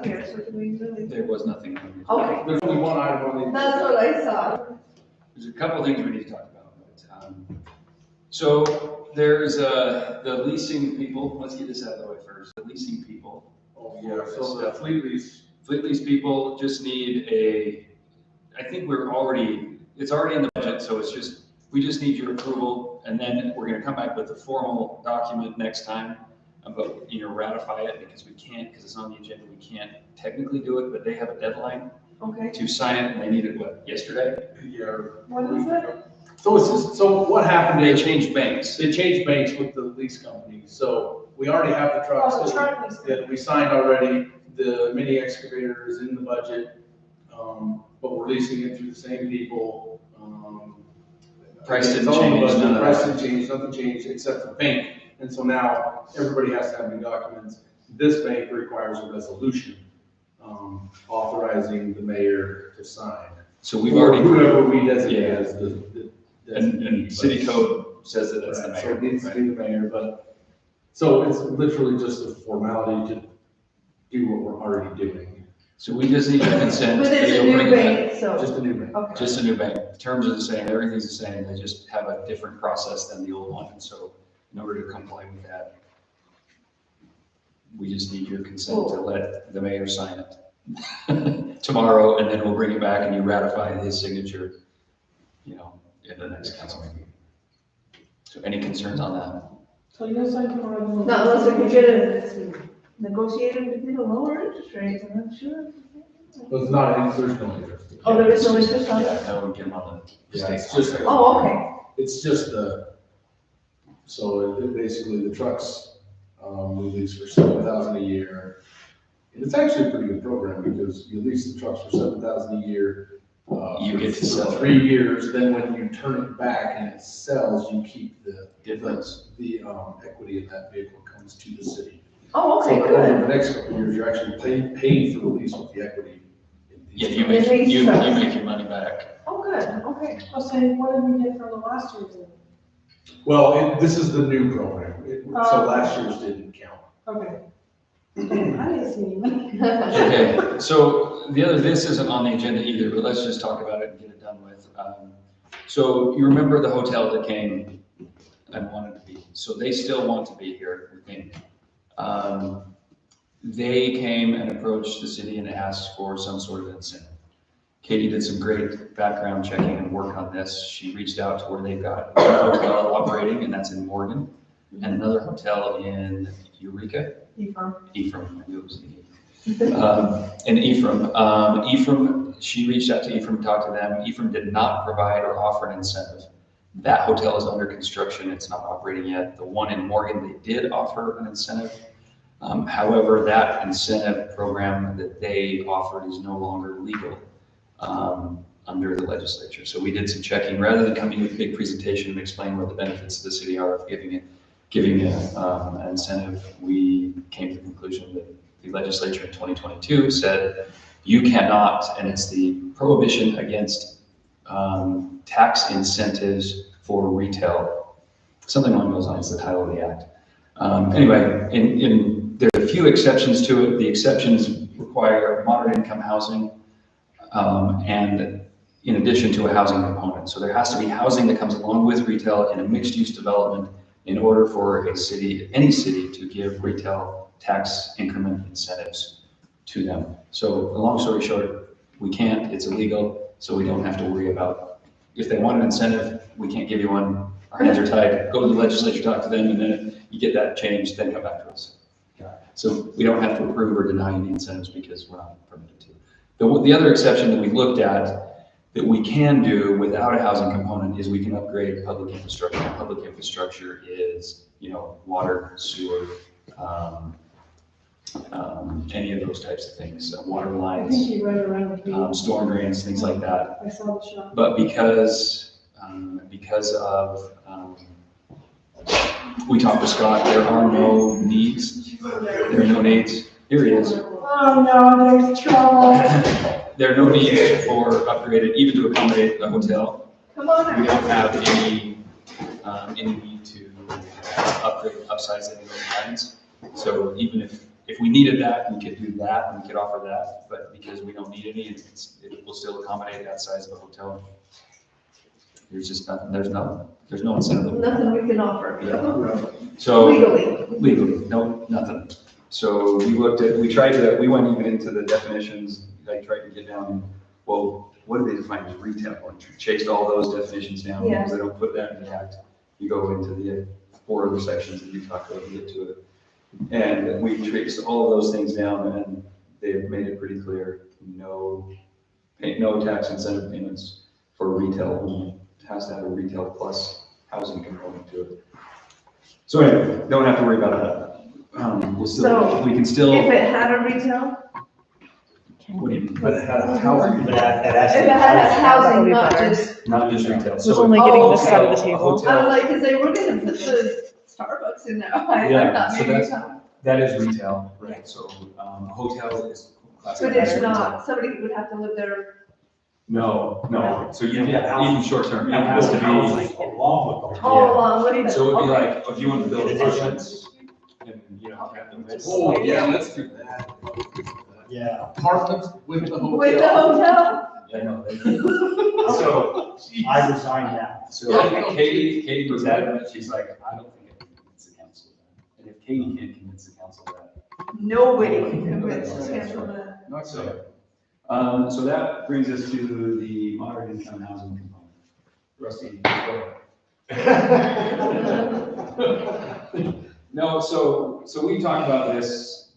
on here, so do we really? There was nothing. Okay. There's only one item on the. That's what I saw. There's a couple things we need to talk about. So there's the leasing people. Let's get this out of the way first. The leasing people. Oh, yeah, so the fleet lease. Fleet lease people just need I think it's already in the budget, so we just need your approval, and then we're gonna come back with a formal document next time. But, ratify it because because it's on the agenda, we can't technically do it, but they have a deadline Okay. to sign it, and they need it, yesterday? Yeah. What is it? So what happened They is, changed banks. they changed banks with the lease company, so we already have the trucks Oh, the truck lease. that we signed already, the mini excavator is in the budget, but we're leasing it through the same people. Price didn't it's all in the change, budget. none of Price that. didn't change, nothing changed except the bank, and so now everybody has to have new documents. This bank requires a resolution, authorizing the mayor to sign. So we've Or already, whoever we designate Yeah. as the. and city code says that that's the Right, so mayor. it needs to right? be the mayor, but, so it's literally just a formality to do what we're already doing, So we just need your consent. But it's a They'll new bring it back. bank, so. just a new bank. Okay. Just a new bank. The terms are the same, everything's the same, they just have a different process than the old one. And so in order to comply with that, we just need your consent to let the mayor sign it tomorrow, and then we'll bring it back and you ratify his signature, in the next council meeting. So any concerns on that? So you'll sign tomorrow? Not unless we can get a negotiated to get a lower interest rate, I'm not sure. But it's not, there's no interest. Oh, there is no interest on Yeah, it? that would get them on the Yeah, state. it's just, Oh, okay. it's just so basically the trucks, we lease for $7,000 a year. And it's actually a pretty good program because you lease the trucks for $7,000 a year. You get to for sell it. 3 years, then when you turn it back and it sells, you keep the Difference. The equity in that vehicle comes to the city. Oh, okay, So good. over the next couple of years, you're actually paying for the lease with the equity. in these Yeah, you trucks. make, you make your money back. Oh, good, okay. I'll say, what did we get for the last year's? Well, this is the new program, so Oh. last year's didn't count. Okay. I didn't see even. Okay, so this isn't on the agenda either, but let's just talk about it and get it done with. So you remember the hotel that came and wanted to be, so they still want to be here, we think. They came and approached the city and asked for some sort of incentive. Katie did some great background checking and work on this. She reached out to where they've got a hotel operating, and that's in Morgan, and another hotel in Eureka. Ephraim, I knew it was in Ephraim. Ephraim, she reached out to Ephraim, talked to them. Ephraim did not provide or offer an incentive. That hotel is under construction, it's not operating yet. The one in Morgan, they did offer an incentive. However, that incentive program that they offered is no longer legal under the legislature. So we did some checking. Rather than coming with a big presentation and explain what the benefits of the city are of giving an incentive, we came to the conclusion that the legislature in 2022 said you cannot, and it's the prohibition against tax incentives for retail, something along those lines, the title of the act. Anyway, there are a few exceptions to it. The exceptions require moderate income housing, and in addition to a housing component. So there has to be housing that comes along with retail in a mixed use development in order for any city to give retail tax increment incentives to them. So the long story short, we can't, it's illegal, so we don't have to worry about, if they want an incentive, we can't give you one, our hands are tied, go to the legislature, talk to them, and then if you get that changed, then come back to us. So we don't have to approve or deny any incentives because we're not permitted to. The other exception that we looked at that we can do without a housing component is we can upgrade public infrastructure. Public infrastructure is, water, sewer, any of those types of things, water I lines, think you read around the storm drains, things like that. I saw the shop. But because of, we talked to Scott, there are no needs. There are no needs. Here he is. Oh, no, there's trouble. There are no needs for upgraded, even to accommodate the hotel. Come on. We don't have any need to upgrade, upsize any of those lines. So even if if we needed that, we could do that, we could offer that, but because we don't need any, it will still accommodate that size of a hotel. There's just nothing, there's no incentive. Nothing we can offer. Yeah. So legally, no, nothing. So we we went even into the definitions, like tried to get down, well, what do they define as retail? And chased all those definitions down, Yeah. because they don't put that in the act. You go into the 4 other sections and you talk about to get to it. And we traced all of those things down, and they've made it pretty clear, no tax incentive payments for retail only. It has to have a retail plus housing component to it. So anyway, don't have to worry about that. We can still. If it had a retail, What do you mean? But it has housing, but it has. if it had housing, be not better. just, Not just retail. Who's only getting this side of the A table? hotel- I was like, because they were gonna put the Starbucks in there. I Yeah, thought so maybe that's- some. That is retail, right? So, a hotel is classified But as it's retail. not, somebody would have to live there. No. So you, Yeah. even short term, it has to be, Along with the. All along with it. so it would be Okay. like, if you want to build In apartments, and, have them rent. Oh, yeah, let's do that. Yeah. Apartments with the hotel. With the hotel? I know. So, I resigned that. so Katie was adamant, she's like, I don't think I can convince the council of that. And if Katie can't convince the council of that. Nobody can convince us of that. Not so. So that brings us to the moderate income housing component. Rusty, go ahead. No, so we talked about this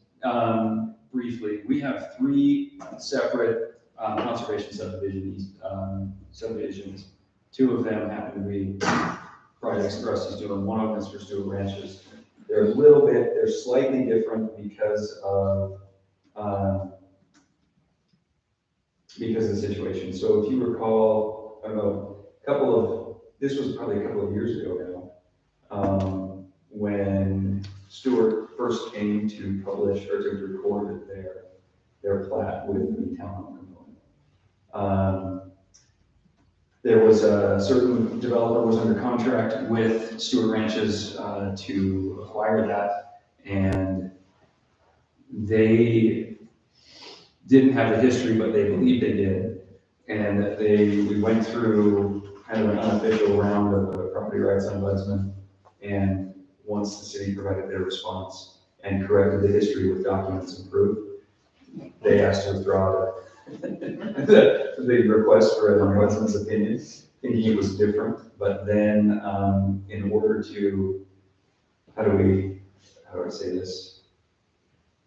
briefly. We have 3 separate conservation subdivisions. 2 of them happen to be projects Rusty's doing. One of them is for Stewart Ranches. They're slightly different because of the situation. So if you recall, I don't know, this was probably a couple of years ago now, when Stewart first came to publish or to record their plat with the town component. There was a certain developer was under contract with Stewart Ranches to acquire that, and they didn't have the history, but they believed they did. And we went through kind of an unofficial round of the property rights ombudsman. And once the city provided their response and corrected the history with documents and proof, they asked to withdraw the request for an ombudsman's opinion, thinking it was different. But then, in order to, how do I say this?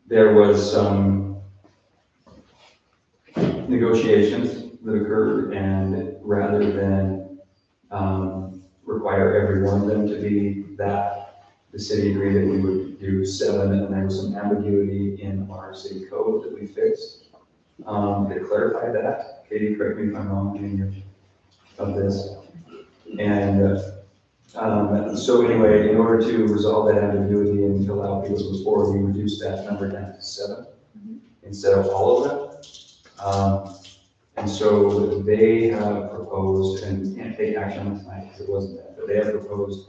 There was some negotiations that occurred, and rather than require every one of them to be that, the city agreed that we would do 7, and there was some ambiguity in our city code that we fixed. They clarified that. Katie, correct me if I'm wrong, Junior, of this. And so anyway, in order to resolve that ambiguity and to allow people to move forward, we reduced that number down to 7 instead of all of them. And so they have proposed, and we can't take action on it tonight because it wasn't that, but they have proposed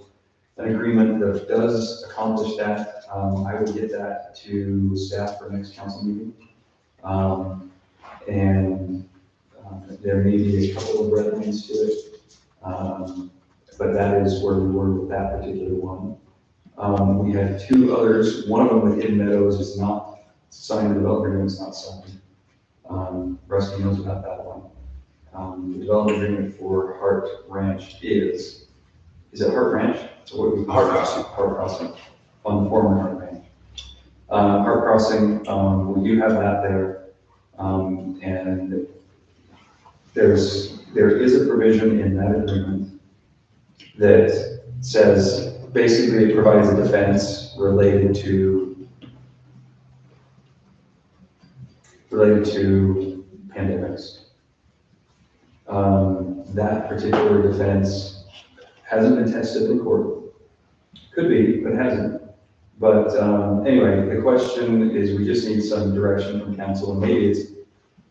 an agreement that does accomplish that. I will get that to staff for next council meeting. There may be a couple of red lines to it, but that is where we were with that particular one. We had 2 others. One of them with Hidden Meadows is not signed, the development agreement is not signed. Rusty knows about that one. The development agreement for Hart Ranch is it Hart Ranch? So what do we call it? Hart Crossing, on the former Hart Ranch. Hart Crossing, we do have that there. And there is a provision in that agreement that says, basically it provides a defense related to pandemics. That particular defense hasn't been tested in court. Could be, but hasn't. But anyway, the question is, we just need some direction from council, and maybe it's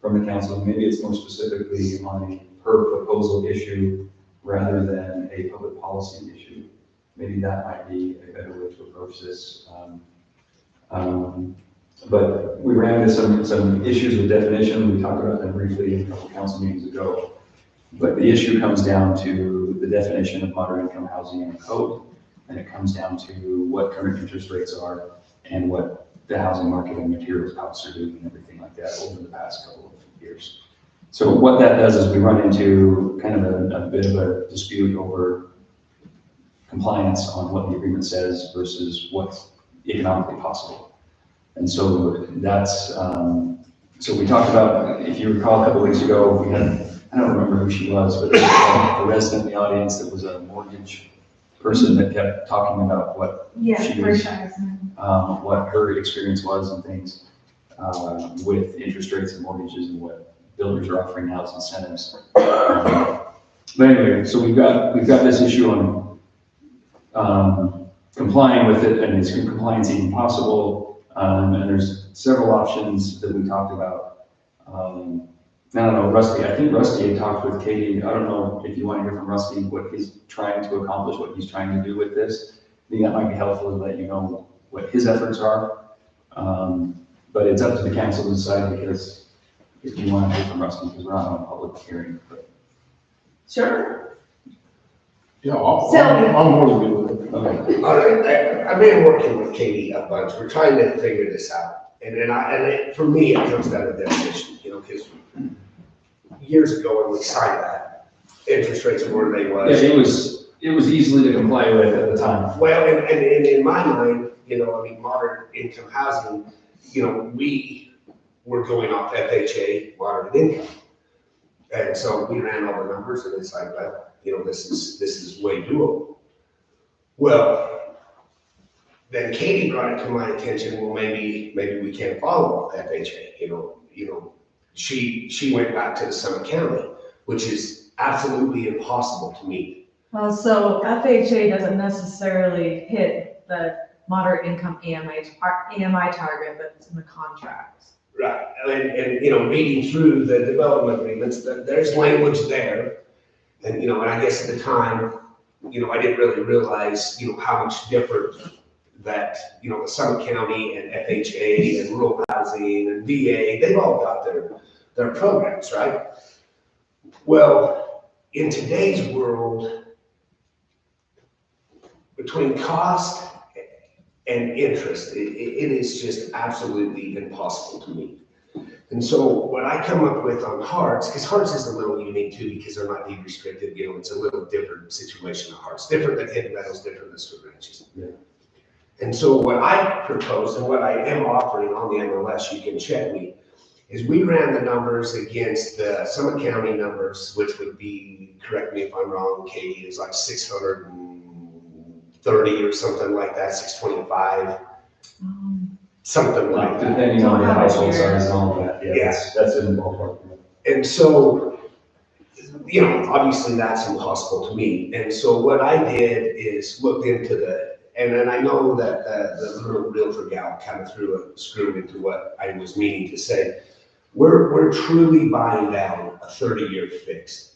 from the council, maybe it's more specifically on a per proposal issue rather than a public policy issue. Maybe that might be a better way to approach this. But we ran into some issues with definition. We talked about that briefly a couple council meetings ago. But the issue comes down to the definition of moderate income housing in the code. And it comes down to what current interest rates are and what the housing market and materials costs are doing and everything like that over the past couple of years. So what that does is we run into kind of a bit of a dispute over compliance on what the agreement says versus what's economically possible. And so that's, so we talked about, if you recall a couple of weeks ago, we had, I don't remember who she was, but there was a resident in the audience that was a mortgage person that kept talking about what Yeah, she for was, sure. what her experience was and things with interest rates and mortgages and what builders are offering now as incentives. But anyway, so we've got this issue on complying with it, and is compliance even possible? And there's several options that we talked about. I don't know, Rusty, I think Rusty had talked with Katie. I don't know if you want to hear from Rusty, what he's trying to accomplish, what he's trying to do with this. I think that might be helpful to let you know what his efforts are. But it's up to the council to decide, because if you want to hear from Rusty, because we're not on a public hearing. But Sure. Yeah, I'm more than good with it. okay. All right, I've been working with Katie a bunch. We're trying to figure this out. For me, it comes down to definition, because years ago when we signed that, interest rates were where they was. Yeah, it was easily to comply with at the time. Well, and in my mind, moderate income housing, we were going off FHA moderate income. And so we ran all the numbers and it's like, well, this is way doable. Well, then Katie brought it to my attention, well, maybe we can't follow FHA, she went back to the Summit County, which is absolutely impossible to meet. Well, so FHA doesn't necessarily hit the moderate income EMI target that's in the contract. Right, and reading through the development agreements, there's language there. And, and I guess at the time, I didn't really realize, how much different that, the Summit County and FHA and rural housing and VA, they've all got their programs, right? Well, in today's world, between cost and interest, it is just absolutely impossible to meet. And so what I come up with on Hearts, because Hearts is a little unique too, because they're not deed restricted, it's a little different situation on Hearts, different than Hidden Meadows, different than Stewart Ranches. Yeah. And so what I propose and what I am offering on the MLS, you can check me, is we ran the numbers against the Summit County numbers, which would be, correct me if I'm wrong, Katie, is like 630 or something like that, 625. Something like that. Depending on the household size and all of that, yeah, that's in the ballpark. And so, obviously that's impossible to meet. And so what I did is looked into and then I know that the little realtor gal kind of threw a screw into what I was meaning to say. We're truly buying down a 30-year fixed.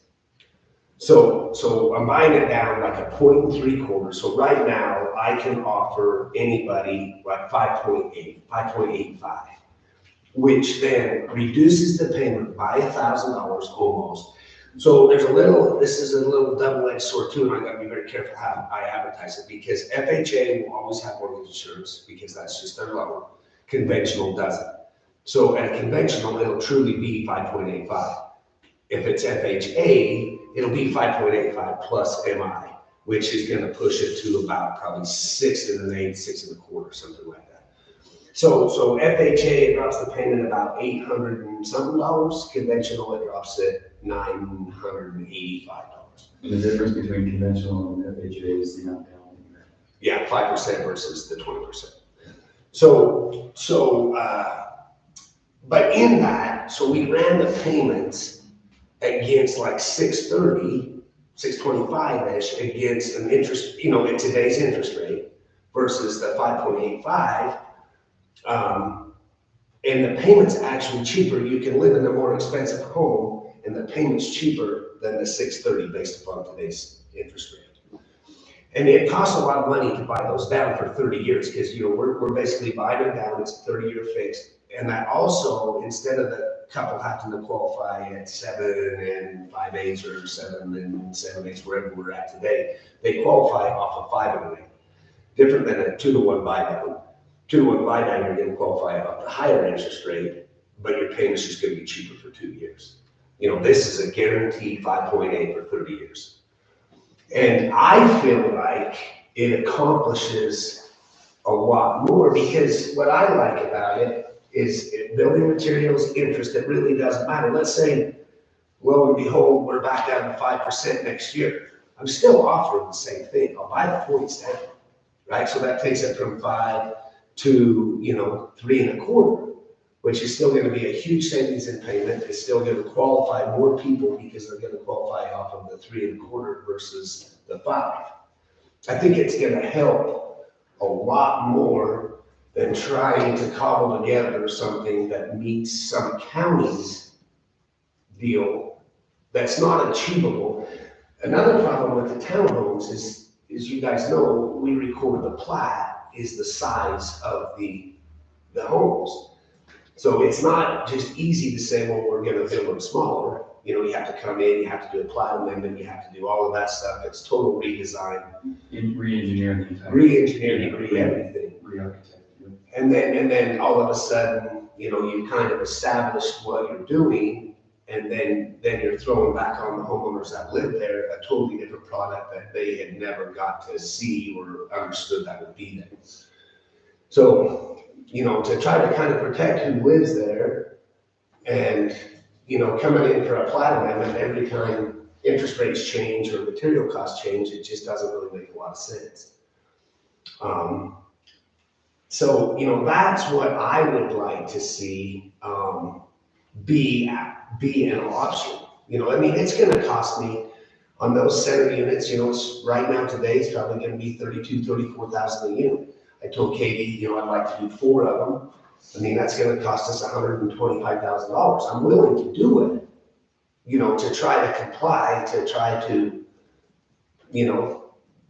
So I'm buying it down like a 0.75. So right now I can offer anybody like 5.85, which then reduces the payment by $1,000 almost. So this is a little double-edged sword too, and I gotta be very careful how I advertise it, because FHA will always have mortgage insurance because that's just their loan. Conventional doesn't. So at a conventional, it'll truly be 5.85. If it's FHA, it'll be 5.85 plus MI, which is going to push it to about probably 6 1/8, 6 1/4, something like that. So FHA, it drops the payment about $800 and something. Conventional, it drops it $985. And the difference between conventional and FHA is the amount down. Yeah, 5% versus the 20%. But in that, so we ran the payments against like 630, 625-ish against an interest, in today's interest rate versus the 5.85. And the payment's actually cheaper. You can live in a more expensive home and the payment's cheaper than the 630 based upon today's interest rate. And it costs a lot of money to buy those down for 30 years, because, you know, we're basically buying them down, it's a 30-year fixed. And that also, instead of the couple having to qualify at 7 5/8 or 7 7/8, wherever we're at today, they qualify off of 5 1/8. Different than a 2-to-1 buy down. 2-to-1 buy down, you're gonna qualify off the higher interest rate, but your payment's just gonna be cheaper for 2 years. You know, this is a guaranteed 5.8 for 30 years. And I feel like it accomplishes a lot more, because what I like about it is building materials, interest, it really doesn't matter. Let's say, lo and behold, we're back down to 5% next year. I'm still offering the same thing. I'll buy the points down, right? So that takes it from 5 to, you know, 3 1/4, which is still gonna be a huge savings in payment. It's still gonna qualify more people, because they're gonna qualify off of the 3 1/4 versus the 5. I think it's gonna help a lot more than trying to cobble together something that meets some county's deal that's not achievable. Another problem with the townhomes is you guys know, we record the plat is the size of the homes. So it's not just easy to say, well, we're gonna build them smaller. You know, you have to come in, you have to do a plat amendment, you have to do all of that stuff. It's total redesign, Re-engineer the entire. re-engineering, re-everything. Re-architect. And then all of a sudden, you know, you kind of established what you're doing, and then you're throwing back on the homeowners that live there a totally different product that they had never got to see or understood that would be there. So, you know, to try to kind of protect who lives there, and, you know, coming in for a plat amendment every time interest rates change or material costs change, it just doesn't really make a lot of sense. So, you know, that's what I would like to see be an option. You know, I mean, it's gonna cost me on those center units, you know, it's right now today, it's probably gonna be $32,000, $34,000 a unit. I told Katie, you know, I'd like to do 4 of them. I mean, that's gonna cost us $125,000. I'm willing to do it, you know, to try to comply, to try to, you know,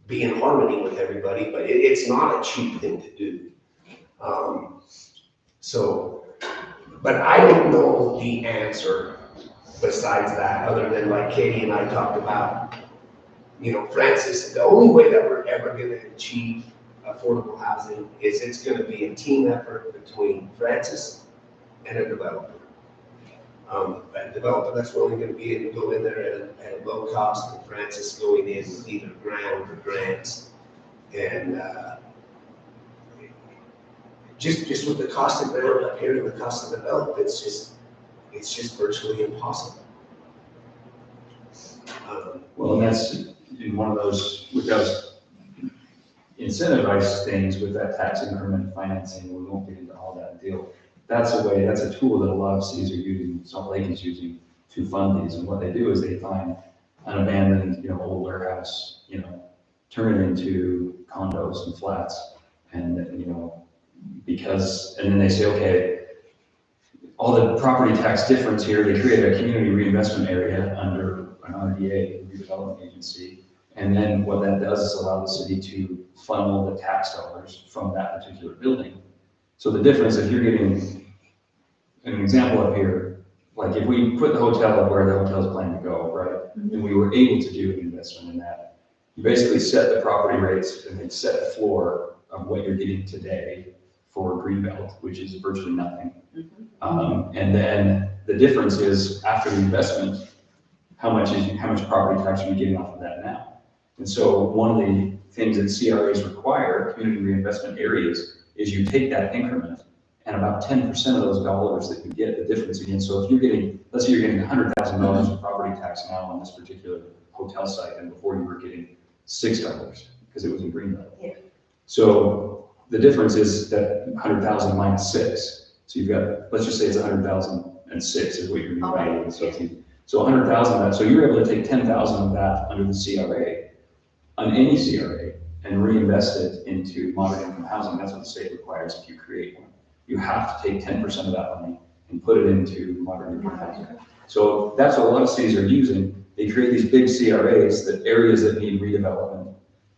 be in harmony with everybody, but it's not a cheap thing to do. But I don't know the answer besides that, other than like Katie and I talked about, you know, Francis, the only way that we're ever gonna achieve affordable housing is it's gonna be a team effort between Francis and a developer. A developer that's willing to be able to go in there at a low cost, and Francis going in with either ground or grants. And just with the cost of ground up here and the cost of development, it's just virtually impossible. Well, and that's in one of those, with those incentivized things with that tax increment financing, we won't get into all that deal. That's a tool that a lot of cities are using, Salt Lake is using to fund these. And what they do is they find an abandoned, you know, old warehouse, you know, turn it into condos and flats. And, you know, and then they say, okay, all the property tax difference here, they create a community reinvestment area under an RDA, redevelopment agency. And then what that does is allow the city to funnel the tax dollars from that particular building. So the difference, if you're getting an example up here, like if we put the hotel up where the hotel's planning to go, right? And we were able to do an investment in that, you basically set the property rates and then set a floor of what you're getting today for Greenbelt, which is virtually nothing. And then the difference is after the investment, how much property tax are you getting off of that now? And so one of the things that CRAs require, community reinvestment areas, is you take that increment and about 10% of those dollars that you get, the difference again. So if you're getting, let's say you're getting $100,000 of property tax now on this particular hotel site, and before you were getting $6 because it was in Greenbelt. Yeah. So the difference is that 100,000 minus 6. So you've got, let's just say it's 100,006 is what you're evaluating. So 100,000 of that, so you're able to take 10,000 of that under the CRA, on any CRA, and reinvest it into moderate income housing. That's what the state requires if you create one. You have to take 10% of that money and put it into moderate income housing. So that's what a lot of cities are using. They create these big CRAs, that areas that need redevelopment,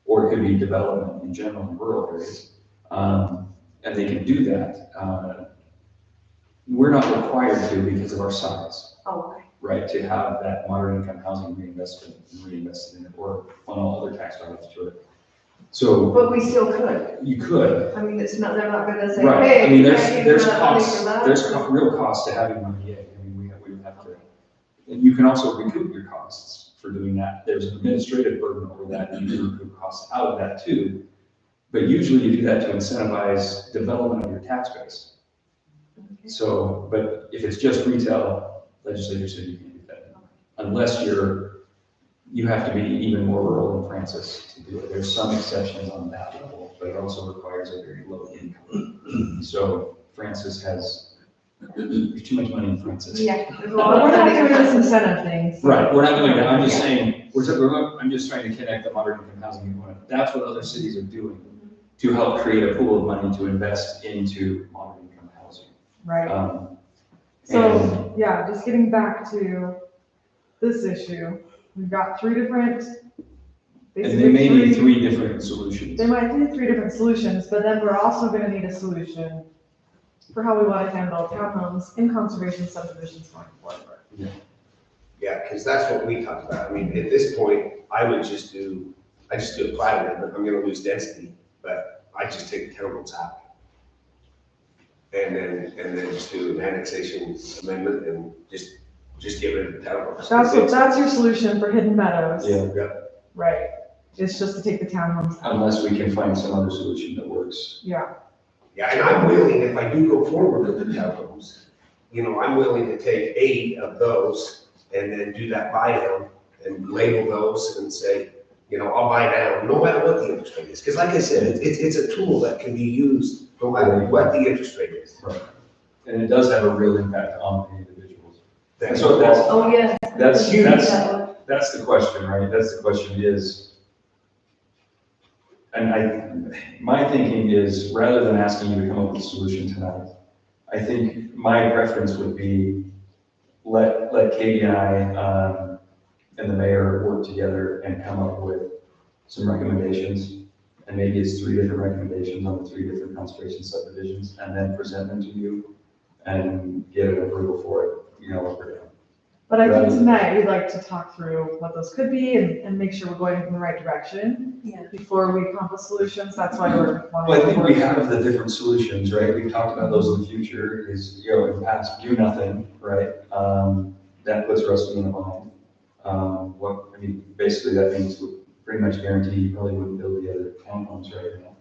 or it could be development in general in rural areas. And they can do that. We're not required to because of our size, Oh, okay. right, to have that moderate income housing reinvested in it or funnel other tax dollars to it. So But we still could. you could, I mean, it's not, they're not gonna say, right, hey. I mean, you there's, can't there's use that money costs, for that. there's real cost to having an RDA. I mean, we would have to, and you can also recoup your costs for doing that. There's an administrative burden over that, and you can recoup costs out of that too. But usually you do that to incentivize development of your tax base. So, but if it's just retail, legislature said you can't do that. Unless you have to be even more rural than Francis to do it. There's some exceptions on that level, but it also requires a very low income. So Francis there's too much money in Francis. Yeah. there's a But lot of we're not money. doing this incentive thing. so- Right, we're not doing that, I'm just Yeah. saying, I'm just trying to connect the moderate income housing component. That's what other cities are doing to help create a pool of money to invest into moderate income housing. Right. And- So, yeah, just getting back to this issue, we've got three different. And they may need basically three different solutions. They might need three different solutions, but then we're also gonna need a solution for how we wanna handle townhomes in conservation subdivisions going forward. Yeah, because that's what we talked about. I mean, at this point, I just do a plat amendment. I'm gonna lose density, but I just take the townhomes out. And then just do an annexation amendment and just get rid of the townhomes. That's your solution for Hidden Meadows. Yeah, Right, it's just to take the townhomes out. unless we can find some other solution that works. Yeah, Yeah, and I'm willing, if I do go forward with the townhomes, I'm willing to take 8 of those and then do that buy down and label those and say, I'll buy down, no matter what the interest rate is. Because like I said, it's a tool that can be used no matter what the interest rate is. And it does have a real impact on the individuals. That's So that's, Oh, yeah. that's, Huge, that's, that one. that's the question, right? That's the question is, and my thinking is, rather than asking you to come up with a solution tonight, I think my preference would be let Katie and I, and the mayor work together and come up with some recommendations. And maybe it's 3 different recommendations on the 3 different conservation subdivisions, and then present them to you and get an approval for it, up or down. but I think tonight we'd like to talk through what those could be and make sure we're going in the right direction. Yeah. Before we come up with solutions, that's why we're. Well, I think we have the different solutions, right? We've talked about those in the future, is, in the past, do nothing, right? That puts Rusty in a bind. Basically that means we pretty much guarantee you probably wouldn't build the other townhomes right now.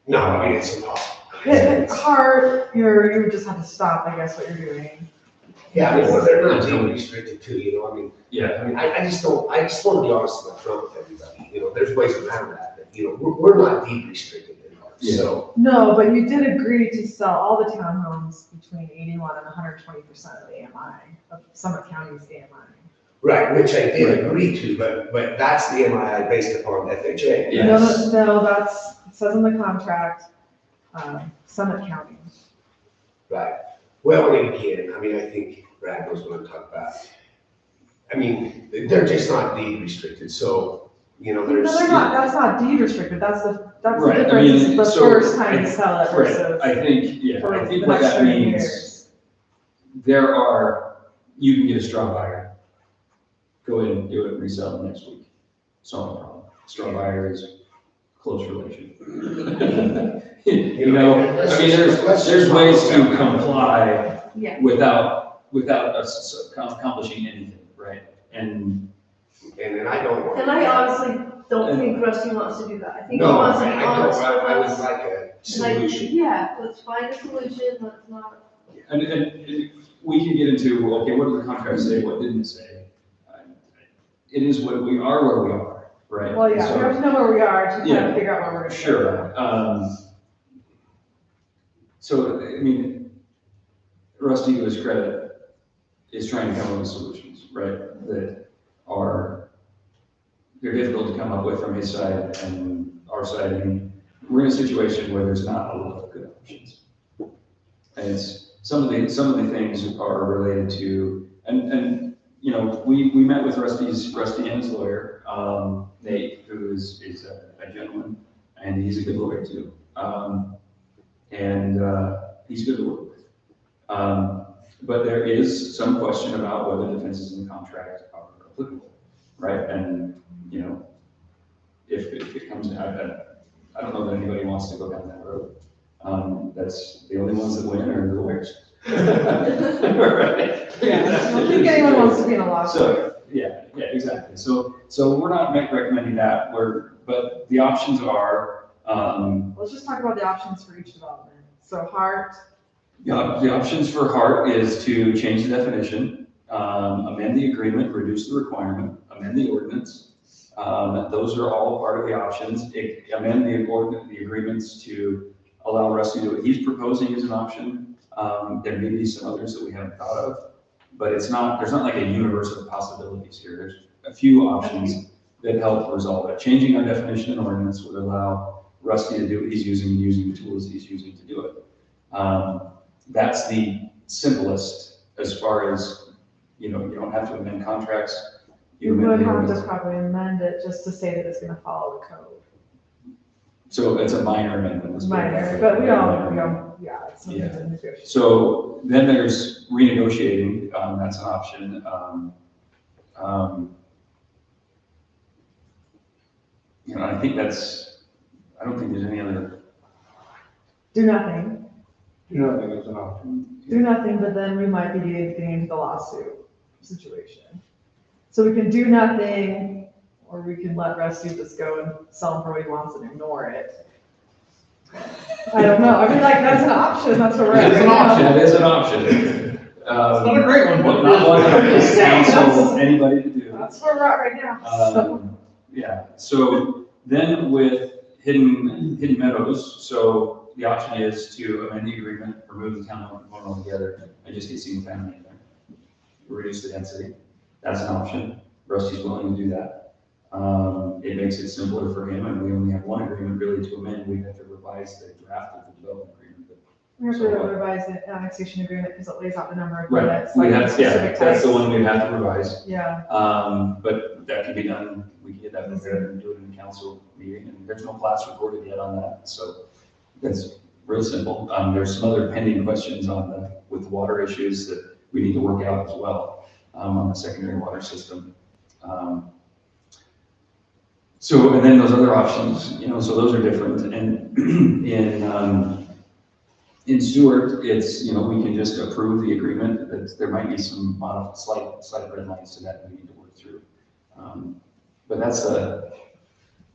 No, I mean, it's impossible. It's hard, you just have to stop, I guess, what you're doing. Yeah, they're not being restricted too, Yeah. I just want to be honest and upfront with everybody, there's ways around that, but, we're not deed restricted in ours, so. No, but you did agree to sell all the townhomes between 81 and 120% of the AMI, of Summit County's AMI. Right, which I did agree to, but that's the MII based upon FHA. Yeah. No, it says in the contract, Summit County. Right, well, and again, I think Brad knows what I'm talking about. They're just not deed restricted, so, No, there's. they're not, that's not deed restricted, that's the Right, I difference, mean, is the so first time you I- sell it Right, versus I think for what the next that 30 means, years. you can get a straw buyer. Go ahead and do it and resell it next week. It's not a problem. Straw buyer is close relation. There's ways to comply Yeah. without us accomplishing anything, right? And And then I don't want. And I honestly don't think Rusty wants to do that. I think he No, wants to be I don't, honest with I would us. like a Like, solution. yeah, let's find a solution, let's not. And we can get into, okay, what did the contract say, what didn't it say? It is what we are where we are, right? Well, yeah, So- we have to know where we are to kind Yeah. of figure out where we're gonna go. Sure. So, Rusty, to his credit, is trying to come up with solutions, right? They're difficult to come up with from his side and our side. We're in a situation where there's not a lot of good options. And some of the things are related to, and we met with Rusty and his lawyer, Nate, who is a gentleman and he's a good lawyer too. He's good to work with. But there is some question about whether defenses in the contract are applicable, right? And, you know, if it comes, I don't know that anybody wants to go down that road. That's, the only ones that win are the lawyers. Right? Yeah, I don't think anyone wants to be in a lawsuit. So, yeah, exactly. So we're not recommending that, but the options are, Let's just talk about the options for each development. So Hart, the options for Hart is to change the definition, amend the agreement, reduce the requirement, amend the ordinance. Those are all part of the options. Amend the agreements to allow Rusty to do what he's proposing as an option. There may be some others that we haven't thought of, but there's not like a universe of possibilities here. There's a few options that help resolve it. Changing our definition in ordinance would allow Rusty to do what he's using and using the tools he's using to do it. That's the simplest as far as, you know, you don't have to amend contracts. you amend would the have ordinance. to probably amend it just to say that it's gonna follow the code. So it's a minor amendment. let's put it that Minor, way. but we Minor don't, amendment. yeah, it's something Yeah. to negotiate. So then there's renegotiating, that's an option. You know, I don't think there's any other, Do nothing, You know, I think it's an option. do nothing, but then we might be getting into the lawsuit situation. So we can do nothing, or we can let Rusty just go and sell him for what he wants and ignore it. I don't know, I mean, like, that's an option, that's what we're at it is right an option, now. it is an option. Not a great one, But not one that Just we saying, counsel anybody to do. That's where we're at right now, so. Yeah, so then with Hidden Meadows, so the option is to amend the agreement, remove the town component altogether, and just get single family in there. Reduce the density, that's an option. Rusty's willing to do that. It makes it simpler for him, and we only have one agreement really to amend. We have to revise the draft of the development agreement. We have to revise the annexation agreement because it lays out the number of Right, units. we like have, yeah, specific that's the types. one we have to revise. Yeah, But that can be done, we can get that prepared and do it in the council meeting, and there's no class recorded yet on that, so that's real simple. There's some other pending questions with water issues that we need to work out as well, on the secondary water system. So, and then those other options, you know, so those are different, and in Stewart, it's, you know, we can just approve the agreement, that there might be some slight red lines to that we need to work through. But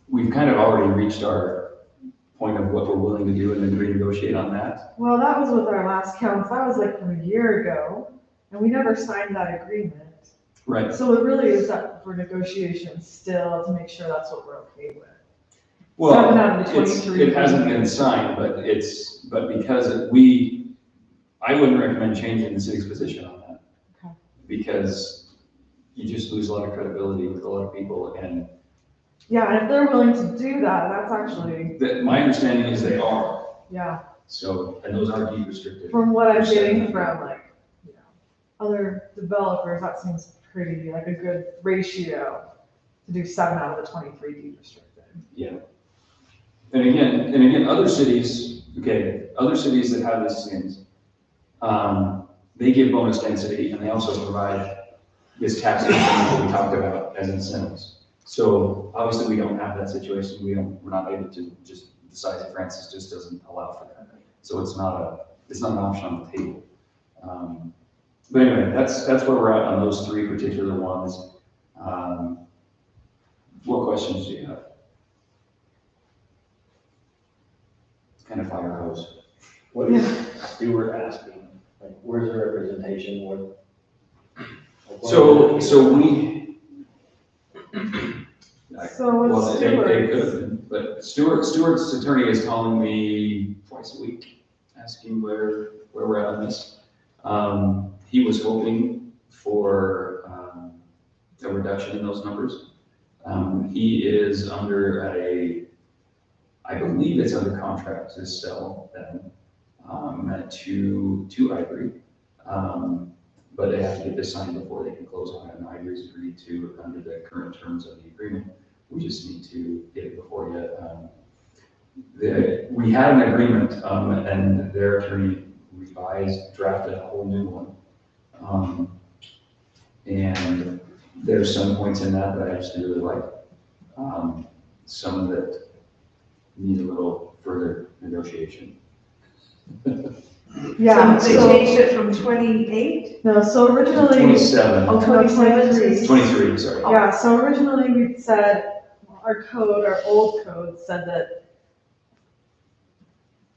we've kind of already reached our point of what we're willing to do and then renegotiate on that. well, that was with our last council, that was like from a year ago, and we never signed that agreement. Right. So it really is up for negotiation still to make sure that's what we're okay with. Well, 7 out of the 23. it hasn't been signed, but because I wouldn't recommend changing the city's position on that. Okay. Because you just lose a lot of credibility with a lot of people, and Yeah, and if they're willing to do that, that's actually, my understanding is they are, yeah, so, and those are deed restricted. from what I'm getting from like, you know, other developers, that seems pretty, like a good ratio to do 7 out of the 23 deed restricted. Yeah. And again, other cities that have these things, they give bonus density, and they also provide this taxation that we talked about as incentives. So obviously, we don't have that situation. We're not able to just, the size of Francis just doesn't allow for that. So it's not an option on the table. But anyway, that's where we're at on those 3 particular ones. What questions do you have? Kind of fire hose. What is Stewart asking? Like, where's the representation? So we. So Well, with they could Stewart, have been, but Stewart's attorney is calling me twice a week, asking where we're at on this. He was hoping for a reduction in those numbers. He is under I believe it's under contract to sell them to Ivory. But they have to get this signed before they can close on it, and Ivory's agreed to under the current terms of the agreement. We just need to get it before you. We had an agreement, and their attorney drafted a whole new one. And there's some points in that I actually really like. Some of it need a little further negotiation. Yeah, So they so, changed it from 28? no, so originally. 27, Oh, 27. 23, sorry. Yeah, so originally we said, our code, our old code said that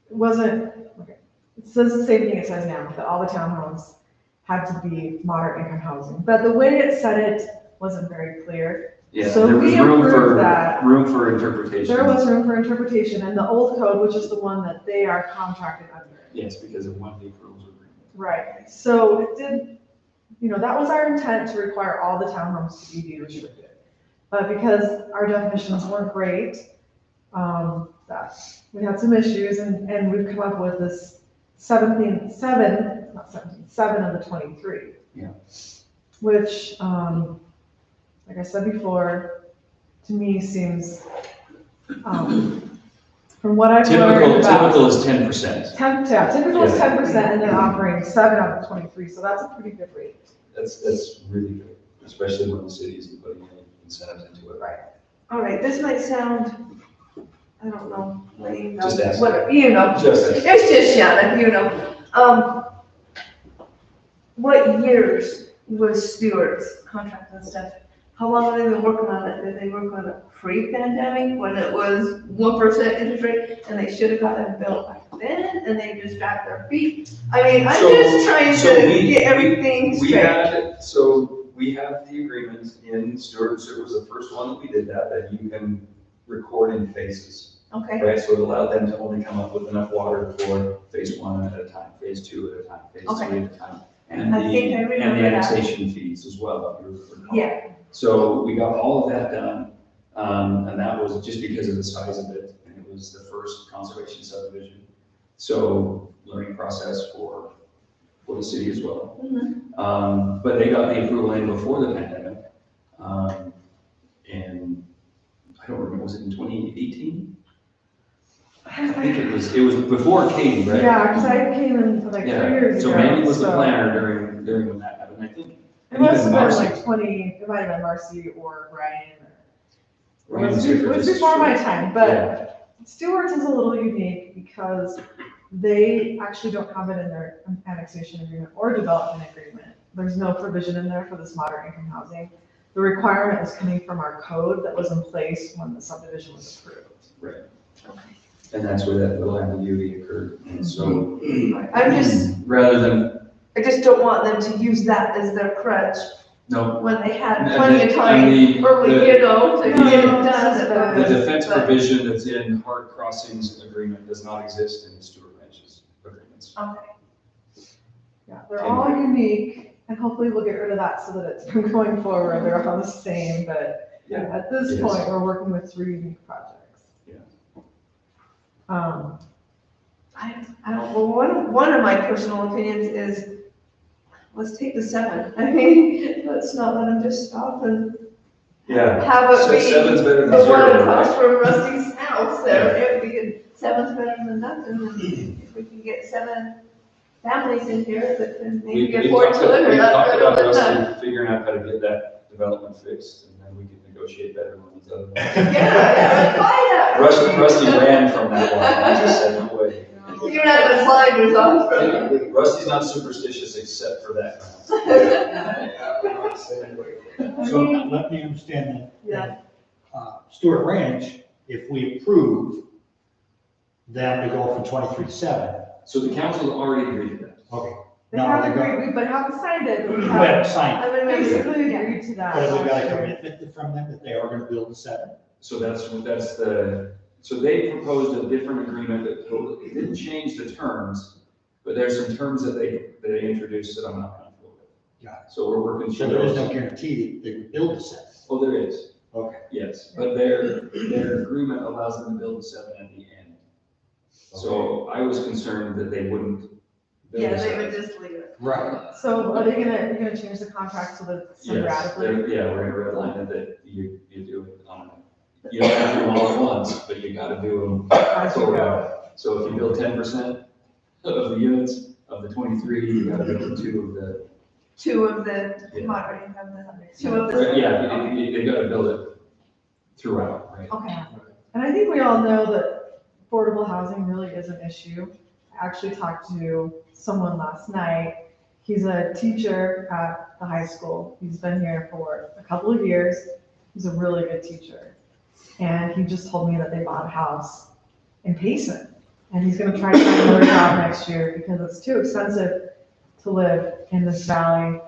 it wasn't, okay, it says the same thing it says now, that all the townhomes had to be moderate income housing. But the way it said it wasn't very clear. Yeah, So there was we room approved for, that. room for interpretation. There was room for interpretation, and the old code, which is the one that they are contracted under. Yes, because of one of the approvals agreement. Right, so it did, that was our intent, to require all the townhomes to be deed restricted. But because our definitions weren't great, that we had some issues, and we've come up with this 7 of the 23. Yeah. Which, like I said before, to me seems, from what I've learned Typical about. is 10%. Typical is Yeah. 10%, and then offering 7 out of 23, so that's a pretty good rate. That's really good, especially when the city isn't putting any incentives into it. Right. All right, this might sound, I don't know, lame, Just ask. whatever, Just ask. It's just Shannon. What years was Stewart's contract and stuff? How long have they been working on it? Did they work on it pre-pandemic when it was 1% interest rate and they should have gotten it built back then and they just dragged their feet? I mean, I'm just trying to get everything straight. We have the agreement in Stewart's, it was the first one that we did that you can record in phases, Okay, right? So it allowed them to only come up with enough water for phase 1 at a time, phase 2 at a time, phase Okay. 3 at a time. And I think I and remember the that. annexation fees as well, if you recall. yeah, So we got all of that done, and that was just because of the size of it, and it was the first conservation subdivision. So learning process for the city as well. But they got the approval in before the pandemic, and I don't remember, was it in 2018? I think it was before Katie, right? Yeah, because I came in like 3 years ago. So Mandy was the so planner during when that happened, I think. It must have even been Marcy. like 20, it might have been Marcy or Ryan. Ryan It was Zucker just before my showed- time, but Stewart's is a little unique because they actually don't have it in their annexation agreement or development agreement. There's no provision in there for this moderate income housing. The requirement was coming from our code that was in place when the subdivision was approved. Right. And that's where that little ambiguity occurred, and so. I just don't want them to use that as their crutch No, when they had And plenty of the- time and the- early, the- to get it No, done. the defense But- provision that's in Hard Crossings agreement does not exist in the Stewart Ranches agreements. Okay, Yeah, they're all unique, and hopefully we'll get rid of that so that it's from going forward, they're all the same, but Yeah. at this Yes. point, we're working with 3 unique projects. Yeah. I don't, well, one of my personal opinions is, let's take the 7. I mean, let's not let them just stop and Yeah. have it So be 7's better than the one 0, across right? from Rusty's house there. If we could, 7's better than nothing, and if we can get 7 families in here that can We maybe afford to live we here, that's talked better about than none. Rusty figuring out how to get that development fixed, and then we can negotiate better on these other ones. Yeah, buy that. Rusty ran from that one, I just said, no way. You don't have the sliders on from. Rusty's not superstitious except for that. So let me understand that. Yeah. Stewart Ranch, if we approve them to go from 23 to 7, So the council already agreed to that. okay. They Now haven't they got, agreed, but haven't signed it, but we we have haven't signed it, basically agreed to that. but have we got a last year. commitment from them that they are gonna build the 7? So so they proposed a different agreement that totally, it didn't change the terms, but there's some terms that they introduced that I'm not comfortable with. Got So we're working So through there is those. no guarantee that they would build the 7. Oh, there is, Okay. yes, but their agreement allows them to build a 7 at the end. So I was concerned that they wouldn't build Yeah, a they 7. would just leave it. Right. So are you're gonna change the contract so that it's Yes, radically? yeah, we're gonna redline it that you do it on You don't have to do them all at once, but you gotta do them As you forward. go. So if you build 10% of the units of the 23, you gotta build Two of the Yeah. moderate income, two of the. yeah, they gotta build it throughout, right? Okay. And I think we all know that affordable housing really is an issue. I actually talked to someone last night. He's a teacher at the high school. He's been here for a couple of years. He's a really good teacher. And he just told me that they bought a house in Payson. And he's gonna try to find another job next year because it's too expensive to live in this valley.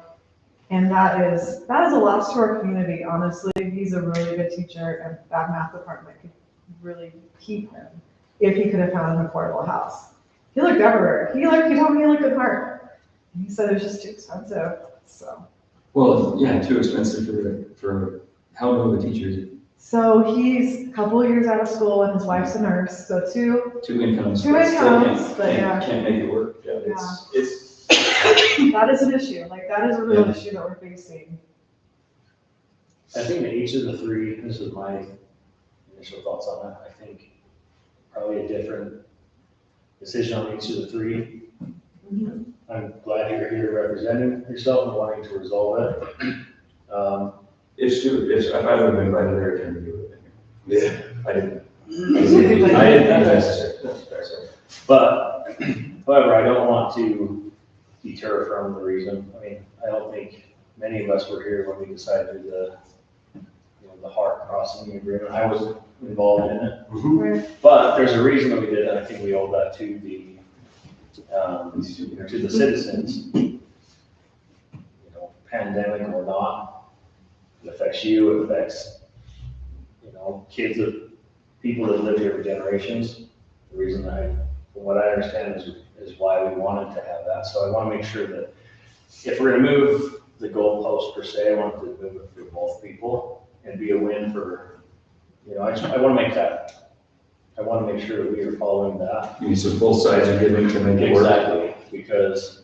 And that is a loss to our community, honestly. He's a really good teacher and that math department could really keep him if he could have found an affordable house. He looked everywhere. He told me he looked at Hart. And he said it was just too expensive, so. Well, yeah, too expensive for how old of a teacher is it? So he's a couple of years out of school and his wife's a nurse, so Two incomes. Two but still incomes, can't- but yeah. Can't make it work. Yeah, it's, that is an issue. Like, that is a real issue that we're facing. I think that each of the three, this is my initial thoughts on it, I think probably a different decision on each of the three. I'm glad you're here representing yourself and wanting to resolve it. if I would have been invited there, it would have been Yeah. here. I didn't. Like- I didn't think necessary. But, however, I don't want to deter from the reason. I mean, I don't think many of us were here when we decided the Hart crossing agreement. I was involved in it. Right. But there's a reason that we did it, and I think we owe that to the citizens. Pandemic or not, it affects you, it affects, kids of people that live here for generations. The reason from what I understand is why we wanted to have that. So I want to make sure that if we're gonna move the goalpost per se, I want to move it for both people and be a win for, I want to make that. I want to make sure that we are following that. So both sides are giving to make it work. Exactly, because,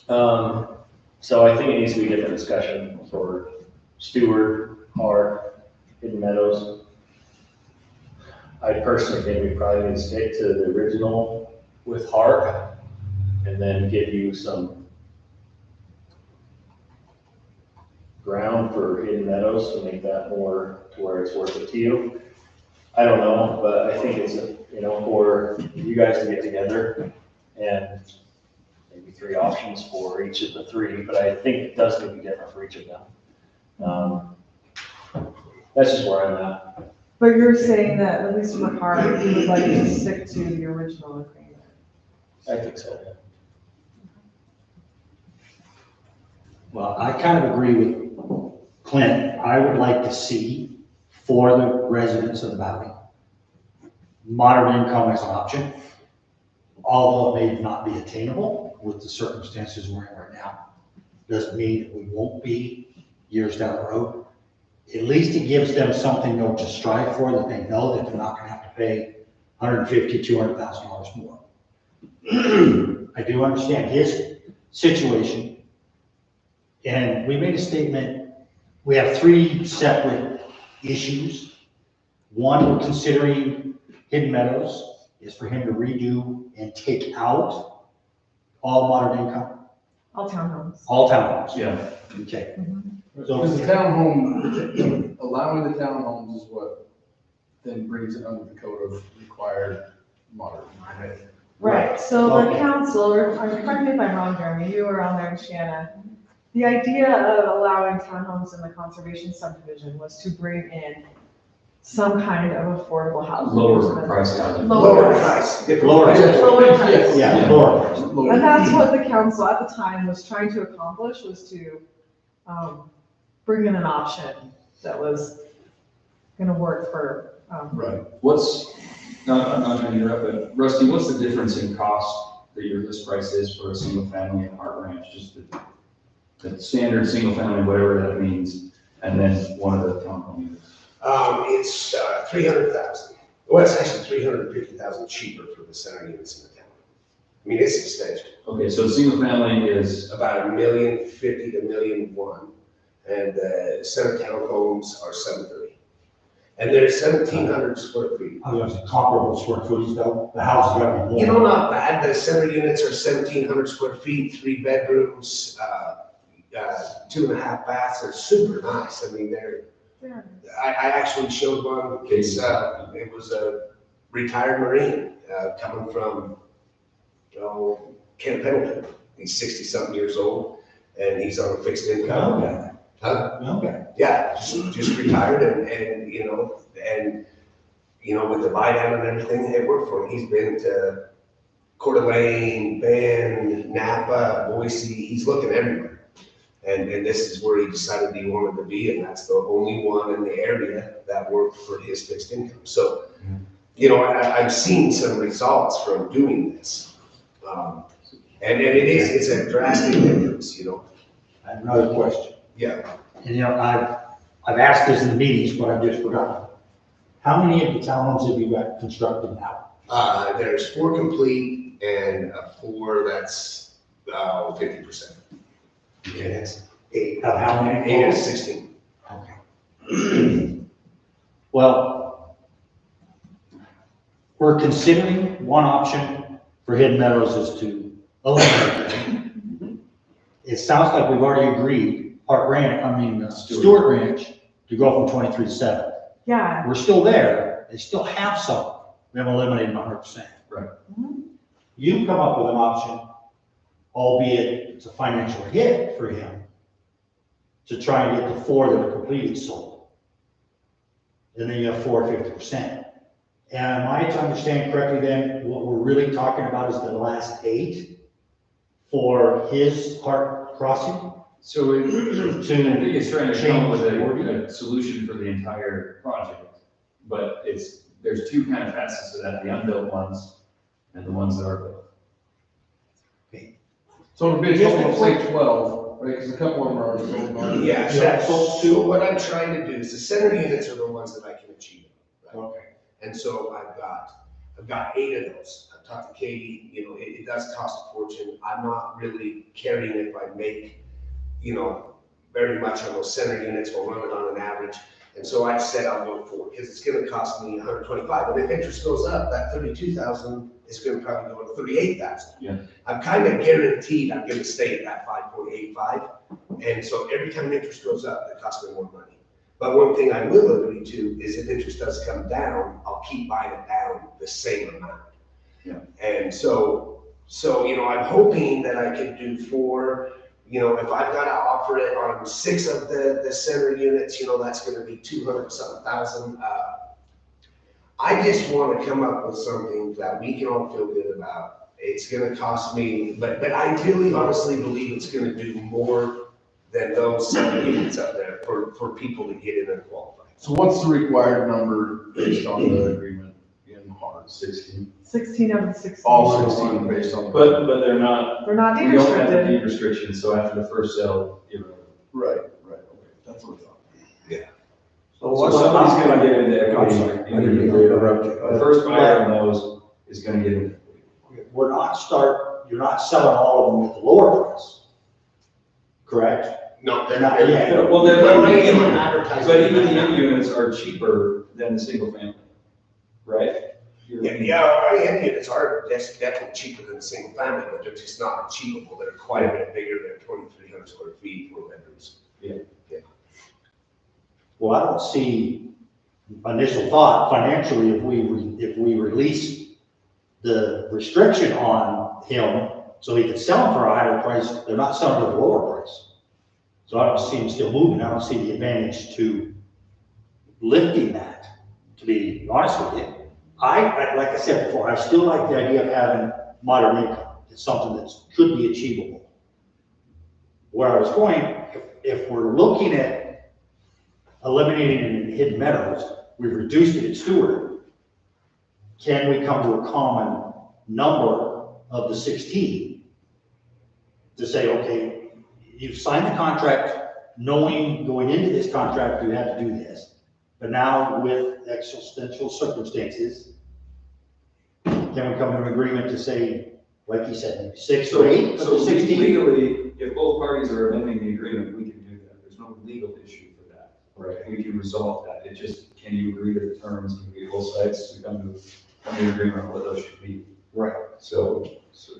so I think it needs to be a different discussion for Stewart, Hart, Hidden Meadows. I personally think we probably need to stick to the original with Hart and then give you some ground for Hidden Meadows to make that more to where it's worth it to you. I don't know, but I think it's, for you guys to get together and maybe three options for each of the three, but I think it does need to be different for each of them. That's just where I'm at. But you're saying that, at least for Hart, you would like to stick to the original agreement. I think so, yeah. Well, I kind of agree with Clint. I would like to see for the residents of the valley, moderate income as an option, although it may not be attainable with the circumstances we're in right now. Doesn't mean that we won't be years down the road. At least it gives them something to strive for, that they know that they're not gonna have to pay $150,000, $200,000 more. I do understand his situation. And we made a statement, we have three separate issues. One, we're considering Hidden Meadows is for him to redo and take out all moderate income, All townhomes. all townhomes. Yeah. Okay. Because the townhome, allowing the townhomes is what then brings it under the code of required moderate. Right, so the Okay. council, or correct me if I'm wrong, Jeremy, you were on there and Shanna. The idea of allowing townhomes in the conservation subdivision was to bring in some kind of affordable housing. Lower price housing. Lower price. Lower. Lower price. Yeah, lower. And that's what the council at the time was trying to accomplish, was to bring in an option that was gonna work for, Right. Not trying to interrupt, but Rusty, what's the difference in cost that your list price is for a single family in Hart Ranch? Just the standard single family, whatever that means, and then one of the townhome units. It's 300,000. Well, it's actually 350,000 cheaper for the center units in the town. I mean, it's substantial. Okay, so single family is, About $1,050,000 to $1,100,000, and the center townhomes are $730,000. And they're 1,700 square feet. I was gonna say comparable square footage though, the house is gonna be more. You know, not bad. The center units are 1,700 square feet, 3 bedrooms, 2.5 baths. They're super nice. I mean, I actually showed one. It was a retired Marine, coming from, Camp Pendleton. He's 60-something years old, and he's on a fixed income. Okay. Huh? Okay. Yeah, just retired and with the buy down and everything, it worked for him. He's been to Coeur d'Alene, Bend, Napa, Boise, he's looking everywhere. And this is where he decided he wanted to be, and that's the only one in the area that worked for his fixed income. So, I've seen some results from doing this. And it's a drastic difference, I have another question. Yeah. And I've asked this in the meetings, but I've just forgotten. How many of the townhomes have you got constructed now? There's 4 complete and 4 that's 50%. Yes. 8 of how many? 8 out of 16. Okay. Well, we're considering one option for Hidden Meadows is to eliminate it. It sounds like we've already agreed, Stewart Ranch, to go from 23 to 7. Yeah, We're still there, they still have some, we haven't eliminated 100%. Right. You come up with an option, albeit it's a financial hit for him, to try and get the 4 that are completely sold. And then you have 4 at 50%. And am I to understand correctly then, what we're really talking about is the last 8 for his Park Crossing? So I think it's trying to come up with change a solution for the entire project, but there's 2 kind of facets to that, the unbuilt ones and the ones that are built. So it'll be a total of say 12, right, because a couple of them are already sold. Yeah, so what I'm trying to do is the center units are the ones that I can achieve. Right? Okay. And so I've got 8 of those. I've talked to Katie, it does cost a fortune. I'm not really caring if I make, very much on those center units. We'll run it on an average. And so I said I'll go 4 because it's going to cost me 125. But if interest goes up, that 32,000 is going to probably go to 38,000. Yeah. I'm kind of guaranteed I'm going to stay at that 5.85. And so every time interest goes up, it costs me more money. But one thing I will agree to is if interest does come down, I'll keep buying it down the same amount. Yeah. And so I'm hoping that I can do 4. If I've got to offer it on 6 of the center units, that's going to be 200-something thousand. I just want to come up with something that we can all feel good about. It's going to cost me, but I really honestly believe it's going to do more than those center units up there for people to get in and qualify. So what's the required number based on the agreement in hard? 16. 16 of the 16. All 16 based on. But they're not, They're not we don't have the restricted. deed restrictions, so after the first sale, Right, okay, that's what I thought. So somebody's gonna get into equity. The first buyer on those is gonna get into equity. You're not selling all of them at the lower price, correct? No, They're not yet. Well, they're regular advertising. But even the end units are cheaper than the single family, right? Our end units are definitely cheaper than a single family, but they're just not achievable. They're quite a bit bigger. They're 2,300 square feet, 4 bedrooms. Well, I don't see, initial thought, financially, if we release the restriction on him, so he can sell them for a higher price, they're not selling at a lower price. So I don't see him still moving, I don't see the advantage to lifting that, to be honest with you. Like I said before, I still like the idea of having moderate income. It's something that could be achievable. Where I was going, if we're looking at eliminating it in Hidden Meadows, we've reduced it at Stewart. Can we come to a common number of the 16 to say, okay, you've signed the contract knowing going into this contract you had to do this, but now with existential circumstances, can we come to an agreement to say, like you said, maybe 6 or 8 So of the 16? legally, if both parties are amending the agreement, we can do that. There's no legal issue for that. Right. We can resolve that. It just can you agree to the terms, can you get both sides to come to an agreement on what those should be? Right. So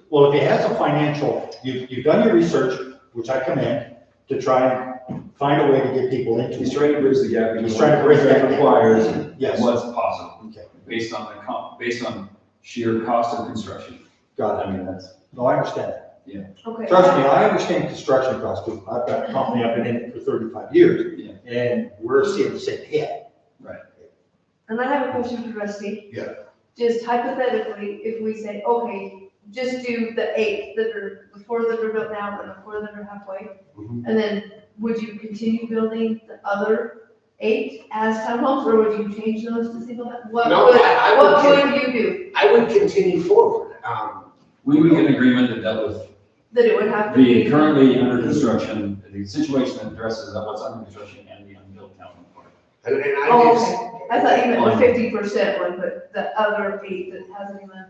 Well, if it has a financial, you've done your research, which I commend, to try and find a way to get people into he's it. trying to bridge the gap between He's what trying to the bridge that contract gap. requires and Yes. what's possible, Okay, based on sheer cost of construction. got I it. mean, that's, No, I understand that. Okay. Trust me, I understand construction costs too. I've got a company, I've been in it for 35 years, Yeah. and we're seeing the same hit. And I have a question for Rusty. Yeah. Just hypothetically, if we say, okay, just do the 8 that are, the 4 that are built now and the 4 that are halfway. Mhm. And then would you continue building the other 8 as townhomes, or would you change those to single? What No, would, I what would would you do? I would continue forward. we would get an agreement that dealt with That it would have to be? the currently under construction, the situation that addresses what's under construction and the unbuilt town part. And I Oh, just, okay. I thought you meant the 50% one, but the other 8 that hasn't even.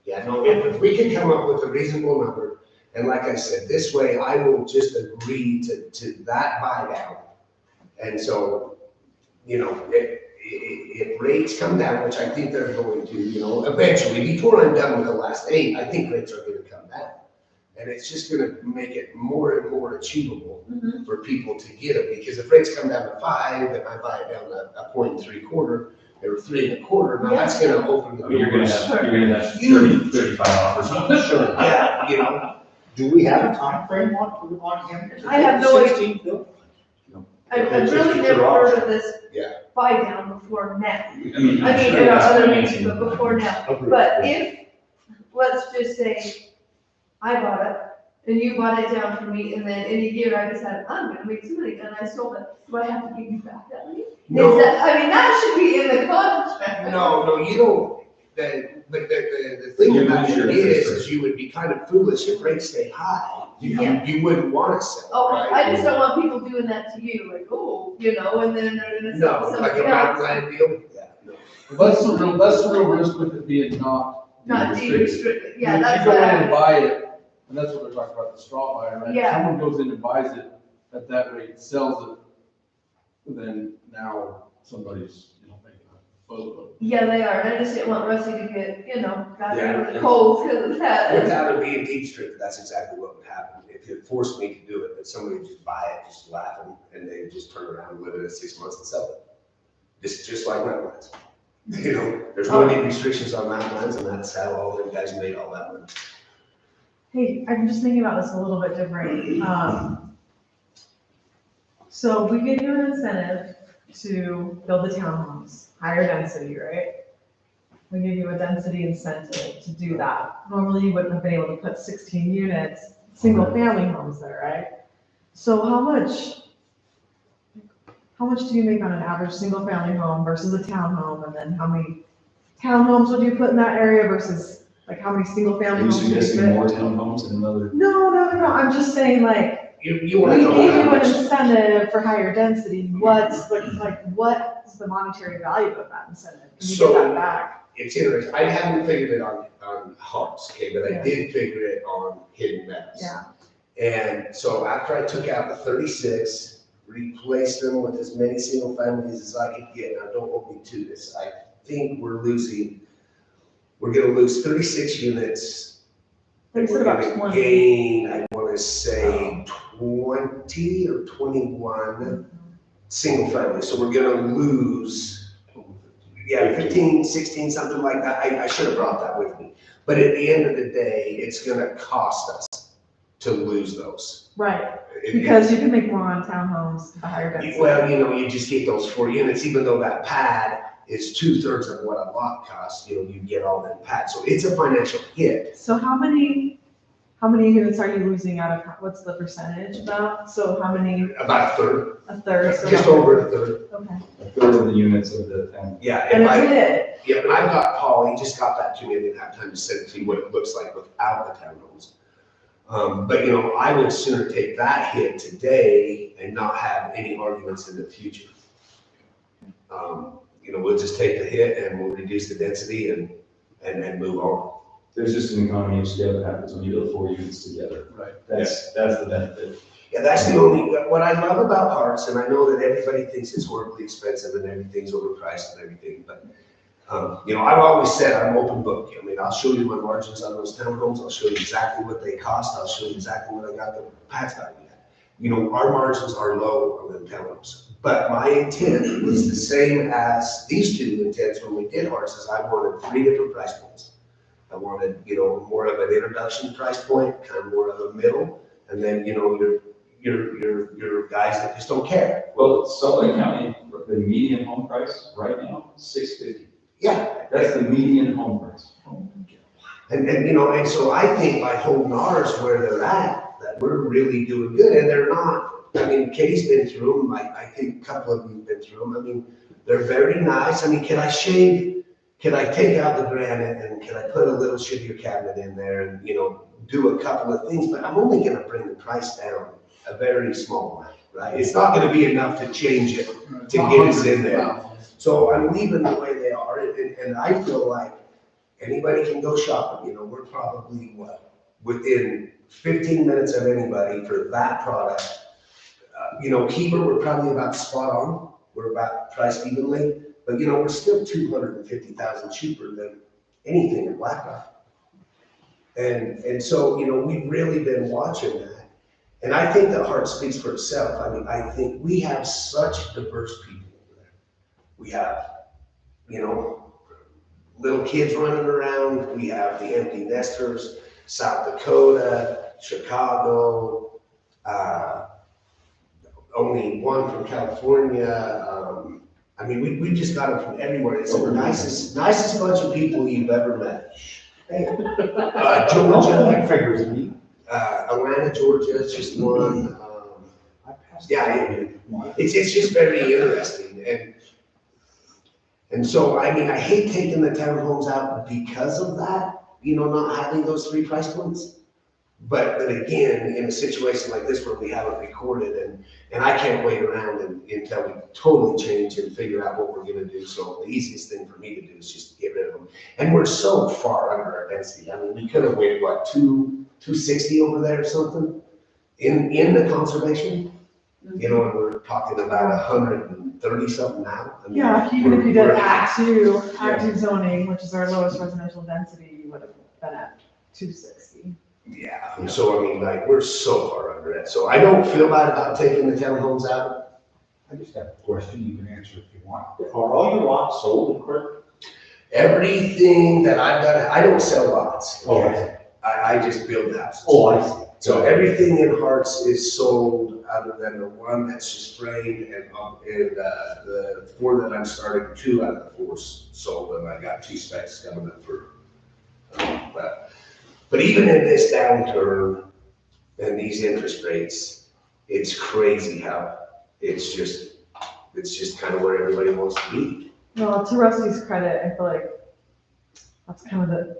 yeah, no, if we can come up with a reasonable number, and like I said, this way I will just agree to that buy down. And so, you know, if rates come down, which I think they're going to, you know, eventually, before I'm done with the last 8, I think rates are gonna come down. And it's just gonna make it more and more achievable for people to get it, because if rates come down to 5, and I buy it down to a 0.75, or 3 1/4, now that's gonna open the I mean, you're gonna doors. have 30, 35 offers on this. Sure. Yeah, you know, Do we have a time frame on him? I have no idea. 16 built? I've It's really just never your heard option. of this Yeah. buy down before now. I mean, I mean, sure in our that's other financing. meetings, but before now. Agreed. But if, let's just say, I bought it, and you bought it down for me, and then in a year I decided, I'm gonna make some money, and I sold it, do I have to give you back that money? No. Is that, I mean, that should be in the contract. no, you don't, the thing You about lose your it interest is you would be kind of foolish if rates stay high. Yeah. You wouldn't want to sell, Okay, right? I just don't want people doing that to you, like, oh, you know, and then they're gonna sell No, to like a somebody mountain else. land deal, yeah, no. That's the real risk with it being not. Not restricted. de-restricted, yeah, If that's you go what in I and buy it, and that's what they're talking about, the straw buyer, right? Yeah. Someone goes in and buys it at that rate, sells it, then now somebody's, you know, making a boatload. Yeah, they are, and I just didn't want Rusty to get, you know, got Yeah. into the cold because of that. Without it being deed strict, that's exactly what would happen. If you forced me to do it, that somebody would just buy it, just laughing, and they would just turn around, live it at 6 months and sell it. Just like wetlands. You know, there's no any restrictions on wetlands, and that's how all them guys made all that money. Hey, I'm just thinking about this a little bit different. So we give you an incentive to build the townhomes, higher density, right? We give you a density incentive to do that. Normally, you wouldn't have been able to put 16 units, single-family homes there, right? So how much do you make on an average single-family home versus a townhome? And then how many townhomes would you put in that area versus, like, how many single-family Are you homes would you suggesting fit? more townhomes and another? No, I'm just saying, like, You we want to gave know you how an much, incentive for higher density, what's the monetary value of that incentive? Can you get So- that back? it's interesting, I haven't figured it on homes, okay, but I Yeah. did figure it on hidden meadows. Yeah. And so after I took out the 36, replaced them with as many single families as I could get, now don't hold me to this, I think we're gonna lose 36 units. They said We're about gonna 20. gain, I wanna say 20 or 21 single families, so we're gonna lose, yeah, 15, 16, something like that, I should have brought that with me. But at the end of the day, it's gonna cost us to lose those. Right, It- because you can make more on townhomes, the higher density. Well, you know, you just get those 4 units, even though that pad is 2/3 of what a lot costs, you know, you get all that pad, so it's a financial hit. So how many units are you losing out of, what's the percentage of that? So how many, About a third? So just about- over a third, Okay, A third of the units of the town. yeah. and If it's I, it, yeah, and I've got Paul, he just got that to me, I didn't have time to send it to you, what it looks like without the townhomes. But you know, I would sooner take that hit today and not have any arguments in the future. You know, we'll just take the hit and we'll reduce the density and move on. There's just an economy of scale that happens when you build 4 units together. Right. That's the benefit. Yeah, that's the only, what I love about Hearts, and I know that everybody thinks it's horribly expensive and everything's overpriced and everything, but, you know, I've always said I'm open book. I mean, I'll show you my margins on those townhomes, I'll show you exactly what they cost, I'll show you exactly what I got the pads value at. You know, our margins are low on the townhomes, but my intent was the same as these two intents when we did Hearts, is I wanted 3 different price points. I wanted, you know, more of an introduction price point, kind of more of a middle, and then, you know, your guys that just don't care. Well, Salt Lake County, the median home price right now, $650. Yeah. That's the median home price. And you know, and so I think by holding ours where they're at, that we're really doing good, and they're not. I mean, Katie's been through them, I think a couple of them have been through them. I mean, they're very nice. I mean, can I take out the granite and can I put a little shittier cabinet in there and, you know, do a couple of things, but I'm only gonna bring the price down a very small amount, right? It's not gonna be enough to change it, to get us in there. So I'm leaving the way they are, and I feel like anybody can go shopping, you know, we're probably, within 15 minutes of anybody for that product. You know, Heber, we're probably about spot on, we're about priced evenly, but you know, we're still 250,000 cheaper than anything in Black Rock. And so, you know, we've really been watching that. And I think that Heart speaks for itself. I mean, I think we have such diverse people over there. We have, you know, little kids running around. We have the empty nesters, South Dakota, Chicago, only one from California. I mean, we just got them from everywhere. It's the nicest bunch of people you've ever met. Georgia, figures me. Atlanta, Georgia, it's just one. Yeah, it's just very interesting. And so, I mean, I hate taking the townhomes out because of that, you know, not having those 3 price points. But again, in a situation like this where we haven't recorded and I can't wait around until we totally change and figure out what we're gonna do. So the easiest thing for me to do is just get rid of them. And we're so far under our density. I mean, we could have waited, what, 260 over there or something in the conservation? You know, and we're talking about 130 something now. I mean, Yeah, even if you did we're- Act 2 zoning, which is our lowest residential density, you would have been at 260. Yeah, and so I mean, like, we're so far under it. So I don't feel bad about taking the townhomes out. I just have a question, you can answer if you want. Are all your lots sold in Quirk? Everything that I've done, I don't sell lots. Oh, I I just build houses. Oh, I see. So everything in Hearts is sold other than the one that's just framed and the 4 that I'm starting, 2 out of the 4 sold, and I got 2 specs coming up for, but even in this downturn and these interest rates, it's crazy how it's just kind of where everybody wants to be. Well, to Rusty's credit, I feel like that's kind of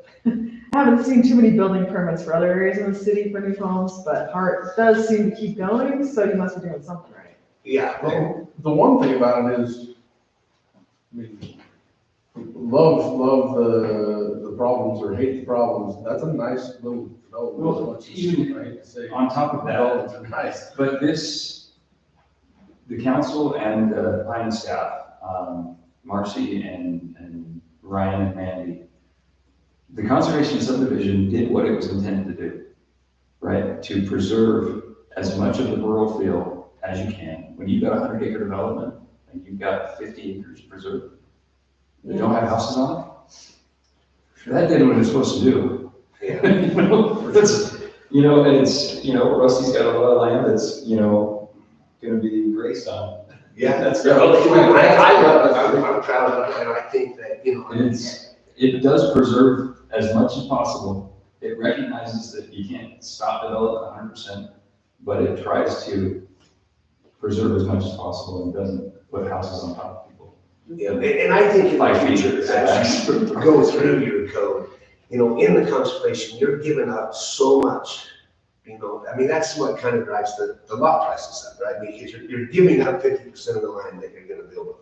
I haven't seen too many building permits for other areas in the city for new homes, but Hart does seem to keep going, so you must be doing something right. Yeah. Well, the one thing about it is, I mean, love the problems or hate the problems. That's a nice little development. Well, even right, to say on top of that, developments are nice. but the council and the planning staff, Marcy and Ryan and Mandy, the conservation subdivision did what it was intended to do, right? To preserve as much of the rural feel as you can. When you've got a 100-acre development and you've got 50 acres preserved, that don't have houses on it, that did what it was supposed to do. Yeah. And it's, Rusty's got a lot of land that's, gonna be graced on. Yeah, That's I love it. I'm proud of it, and I think that, It does preserve as much as possible. It recognizes that you can't stop development 100%, but it tries to preserve as much as possible and doesn't put houses on top of people. yeah, and I think in the 5 feet future, setbacks. as you go through your code, in the conservation, you're giving up so much. I mean, that's what kind of drives the lot prices up, right? Because you're giving up 50% of the land that you're gonna build on.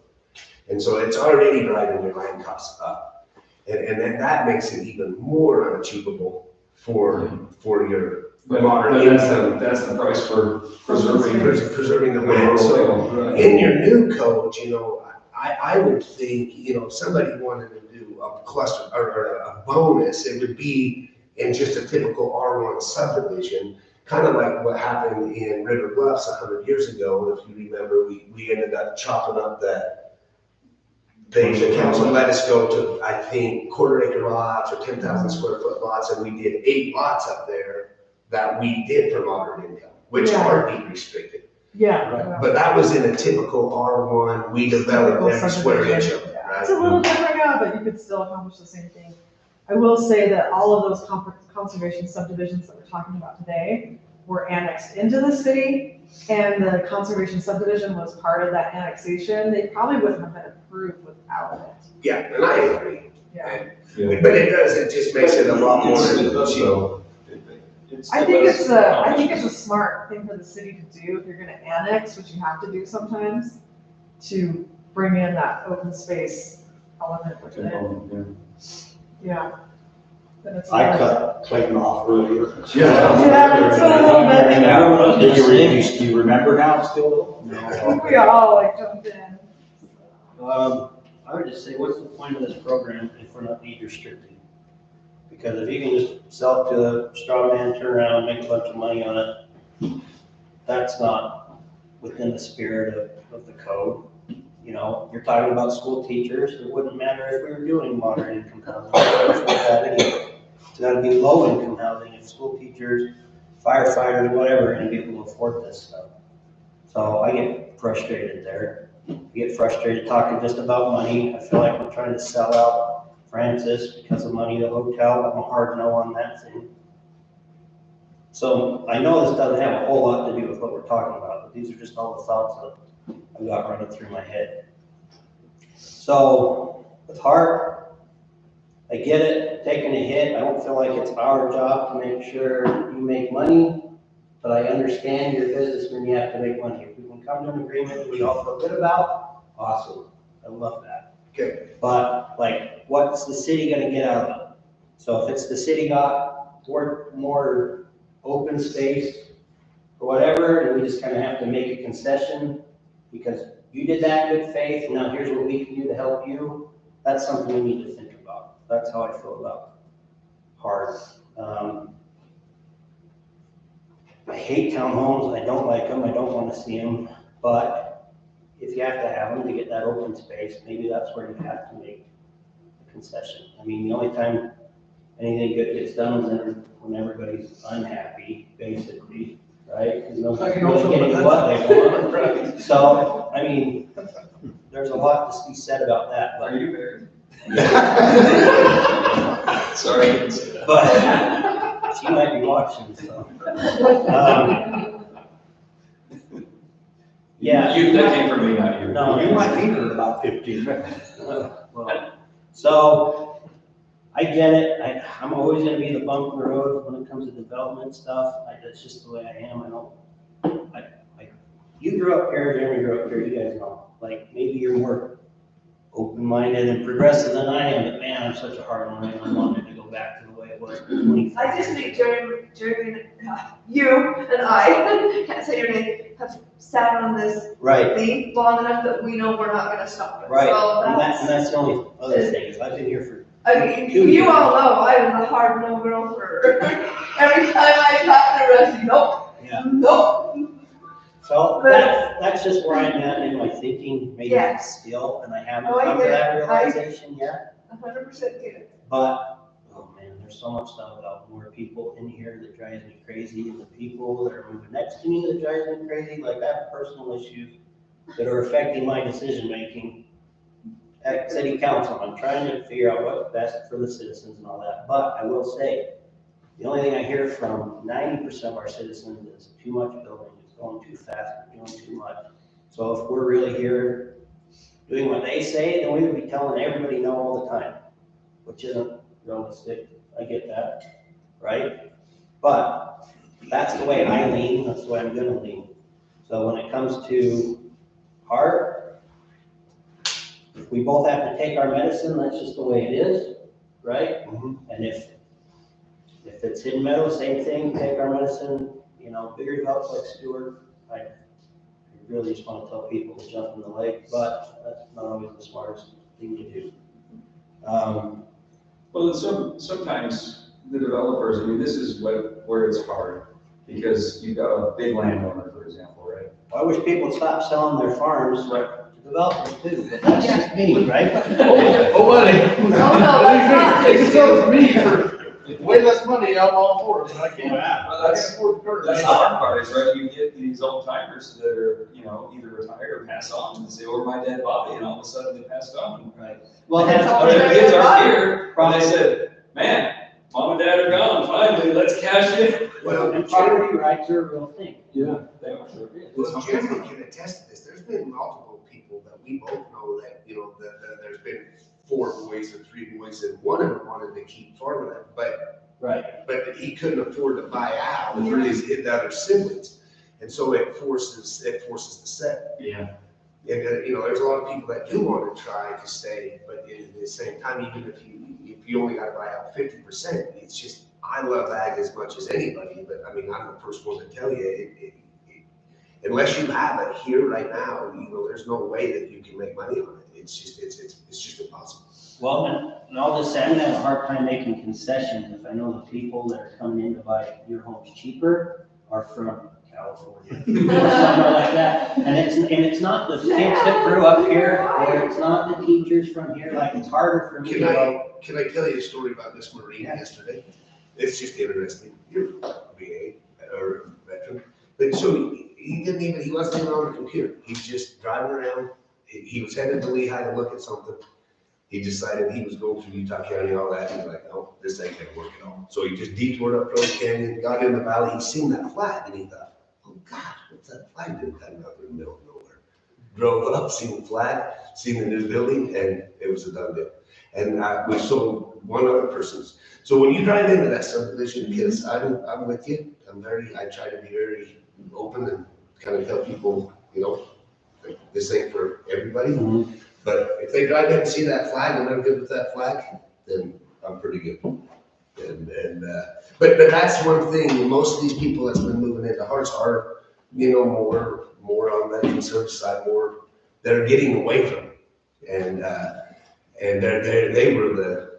And so it's already driving your land costs up. And then that makes it even more unachievable for But moderate income. that's the price for preserving. Preserving the land, so in your new code, you know, I would think, you know, if somebody wanted to do a cluster or a bonus, it would be in just a typical R1 subdivision, kind of like what happened in River Bluffs 100 years ago. If you remember, we ended up chopping up the council let us go to, I think, quarter-acre lots or 10,000 square foot lots, and we did 8 lots up there that we did for moderate income, which Yeah. are deed restricted. Yeah. But that was in a typical R1, we developed every square inch of it, It's a right? little different now, but you could still accomplish the same thing. I will say that all of those conservation subdivisions that we're talking about today were annexed into the city, and the conservation subdivision was part of that annexation. They probably wouldn't have been approved without it. Yeah, and I agree. Yeah. But it just makes it a lot more. I think it's a smart thing for the city to do if you're gonna annex, which you have to do sometimes, to bring in that open space element with it. Yeah. Then it's I nice. cut Clayton off earlier. Yeah, it's a little bit. Now, do you remember now still? I think we all like jumped in. I would just say, what's the point of this program if we're not deed restricting? Because if you can just sell it to a straw man, turn around, make a bunch of money on it, that's not within the spirit of the code. You know, you're talking about school teachers, it wouldn't matter if we were doing moderate income housing. It's gotta be low income housing if school teachers, firefighters, whatever, are gonna be able to afford this stuff. So I get frustrated there. I get frustrated talking just about money. I feel like we're trying to sell out Francis because of money, the hotel. I'm a hard no on that thing. So I know this doesn't have a whole lot to do with what we're talking about, but these are just all the thoughts that I've got running through my head. So with heart, I get it, taking a hit. I don't feel like it's our job to make sure you make money, but I understand you're a businessman, you have to make money. If we can come to an agreement we all feel good about, awesome. I love that. Okay. But like, what's the city gonna get out of it? So if it's the city got more open space or whatever, and we just kind of have to make a concession because you did that in good faith, and now here's what we can do to help you, that's something we need to think about. That's how I feel about heart. I hate townhomes, I don't like them, I don't want to see them, but if you have to have them to get that open space, maybe that's where you have to make a concession. I mean, the only time anything good gets done is when everybody's unhappy, basically, right? Because nobody's really getting what they want. Right. So, I mean, there's a lot to be said about that, Are but, you married? Sorry, I didn't say that. but she might be watching, so. Yeah. That came from me, not you. No, You might be here in about 15 minutes. Well, so I get it. I'm always gonna be the bump in the road when it comes to development stuff. That's just the way I am. You grew up here, Jeremy grew up here, you guys know. Like, maybe you're more open-minded and progressive than I am, but man, I'm such a hard one. I wanted to go back to the way it was 25 I just years think ago. Jeremy, you and I, can't say your name, have sat on this Right, thing long enough that we know we're not gonna stop it. right. So And that's, that's the only other thing, is I've been here for I mean, 2 you years. all know I was a hard no girl for, every time I talk to Rusty, nope, Yeah. nope. So that's just where I'm at in my thinking, maybe Yeah. still, and I haven't Oh, I come to get that it. I- realization yet. 100% get it. But, oh man, there's so much stuff about more people in here that drives me crazy, and the people that are moving next to me that drives me crazy. Like, I have personal issues that are affecting my decision-making at city council. I'm trying to figure out what's best for the citizens and all that. But I will say, the only thing I hear from 90% of our citizens is too much building, it's going too fast, we're doing too much. So if we're really here doing what they say, then we would be telling everybody no all the time, which isn't realistic. I get that, right? But that's the way I lean, that's the way I'm gonna lean. So when it comes to heart, if we both have to take our medicine, that's just the way it is, right? Mhm. And if If it's Hidden Meadow, same thing, take our medicine, you know, bigger develops like Stewart. I really just want to tell people to jump in the lake, but that's not always the smartest thing to do. Well, sometimes the developers, I mean, this is where it's hard, because you've got a big landowner, for example, right? I wish people would stop selling their farms to developers too, but that's just me, right? Oh, buddy. no, that's They can sell it to me for way less money, I'm all for it, but I can't. Well, that's the hard part, is right, you get these old timers that are, you know, either retired or pass on, and say, over my dead body, and all of a sudden they passed on. Right. Well, That's all But their right. kids are here, and they said, man, mom and dad are gone, finally, let's cash in. Well, and property rights are a real thing. Yeah. They are, sure is. Well, Jeremy can attest to this. There's been multiple people that we both know that, you know, that there's been 4 boys or 3 boys, and one of them wanted to keep farming it, Right. but he couldn't afford to buy out for his other siblings. And so it forces the set. Yeah. And, you know, there's a lot of people that do want to try to stay, but at the same time, even if you only got to buy out 50%, it's just, I love ag as much as anybody, but I mean, I'm the first one to tell you, unless you have it here right now, you know, there's no way that you can make money on it. It's just impossible. Well, and all this, I'm gonna have a hard time making concessions if I know the people that are coming in to buy your homes cheaper are from California, or somewhere like that. And it's not the kids that grew up here, or it's not the teachers from here, like, it's harder for me to go. Can I tell you a story about this Marine yesterday? It's just interesting. You're a VA or veteran, but so he wasn't even on the computer. He's just driving around. He was headed to Lehigh to look at something. He decided he was going through Utah County and all that. He's like, no, this ain't gonna work at all. So he just detoured up Rose Canyon, got in the valley. He seen that flag and he thought, oh God, what's that flag doing out in the middle of nowhere? Drove up, seen the flag, seen the new building, and it was a done deal. And we sold one other person's. So when you drive into that subdivision, kids, I'm with you. I try to be very open and kind of tell people, you know, like, this ain't for everybody. Mhm. But if they drive in and see that flag and they're good with that flag, then I'm pretty good. But that's one thing. Most of these people that's been moving into Hearts are, you know, more on that conservative side, they're getting away from it. And they were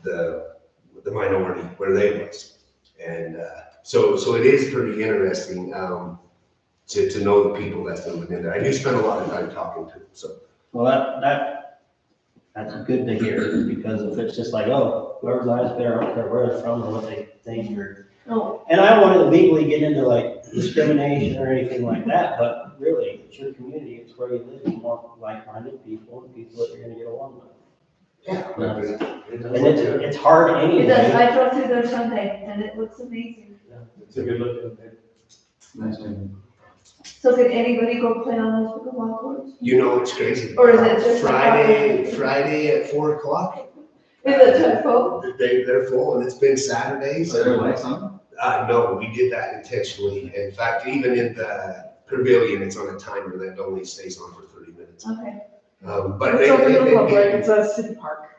the minority where they was. And so it is pretty interesting to know the people that's moving in there. I do spend a lot of time talking to them, so. Well, that's good to hear, because if it's just like, oh, whoever's eyes better, I don't care where they're from or what they think, or, No, and I don't want to legally get into like discrimination or anything like that, but really, it's your community, it's where you live, you want like-minded people and people that you're gonna get along with. Yeah. And it's hard it anyway. does, I drove through there Sunday, and it looks amazing. It's a good look. Nice to. So can anybody go play on those pickleball courts? You know, it's crazy. Or is it just Friday at 4:00? Is it too full? They're full, and it's been Saturdays. Are there lights on? No, we did that intentionally. In fact, even in the pavilion, it's on a timer that only stays on for 30 minutes. Okay. But It's open to the they- public, it's a city park.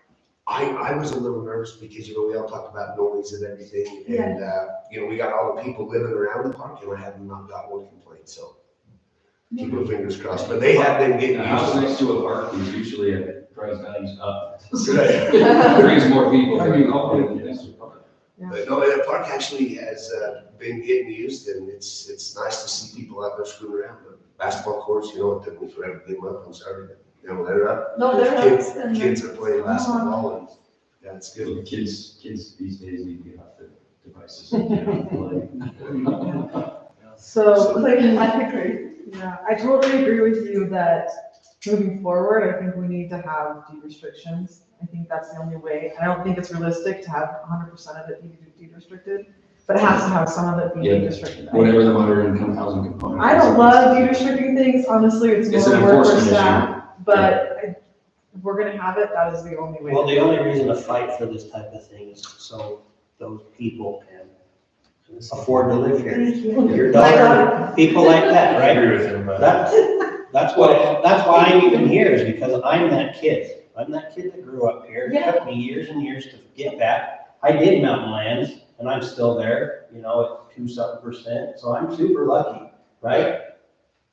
I was a little nervous because, you know, we all talked about noise and everything. And, you know, we got all the people living around the park and I have not got one complaint, so keep our fingers crossed. But they have been getting A house used next to a park is usually it drives values up. to it. Brings more people. I mean, But no, the park actually has been getting used, and it's nice to see people out there screwing around. The basketball courts, you know, it took me forever to get them up. I'm sorry, but, you know, they're up. No, they're Kids, not. kids are playing basketball, and that's Good. good. Kids these days need to get off the devices. So, like, I agree. yeah, I totally agree with you that moving forward, I think we need to have deed restrictions. I think that's the only way. I don't think it's realistic to have 100% of it be deed restricted, but it has to have some of it be Yeah. deed restricted. Whatever the moderate income housing component. I is. don't love deed restricting things, honestly, it's It's more an work for enforcement staff, but if we're gonna have it, that is the only way. Well, the only reason to fight for this type of thing is so those people can afford to live here. Thank you. Your My daughter, people like that, I right? agree with him, but. That's why I'm even here, is because I'm that kid. I'm that kid that grew up here. It took me years and years to get back. I did mountain lands, and I'm still there, you know, at 2-something%, so I'm super lucky, right?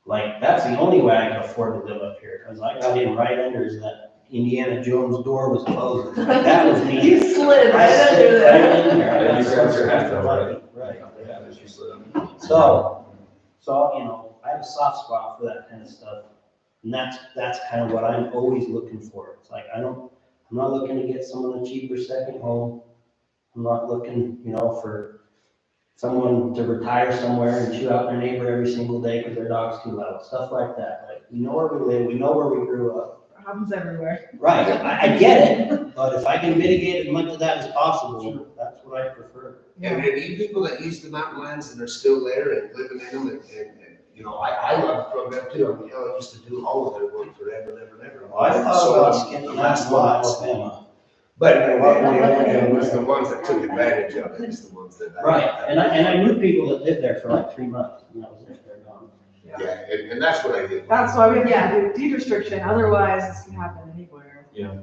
Like, that's the only way I can afford to live up here, because I got in right under that Indiana Jones door was closing. Like, that was me. You slid I right under slid right there. in there. I And got you grabbed your hat super though, lucky. right? Right. Yeah, as you slid on. So, you know, I have a soft spot for that kind of stuff. And that's kind of what I'm always looking for. It's like, I'm not looking to get someone a cheaper second home. I'm not looking, you know, for someone to retire somewhere and chew out their neighbor every single day because their dog's too loud, stuff like that. Like, we know where we live, we know where we grew up. It happens everywhere. Right, I get it, but if I can mitigate as much of that as possible, that's what I prefer. And you people that use the mountain lands and are still there and living in them, and you know, I love the program too. I mean, I used to do all of their work forever and ever and ever. Well, I thought about skinning last that lot, lots. Alabama. But it was the ones that took advantage of it, it's the ones that. Right, and I knew people that lived there for like 3 months, and that was it, they're gone. Yeah, and that's what I did. That's why we have to do deed restriction, otherwise this can happen anywhere. I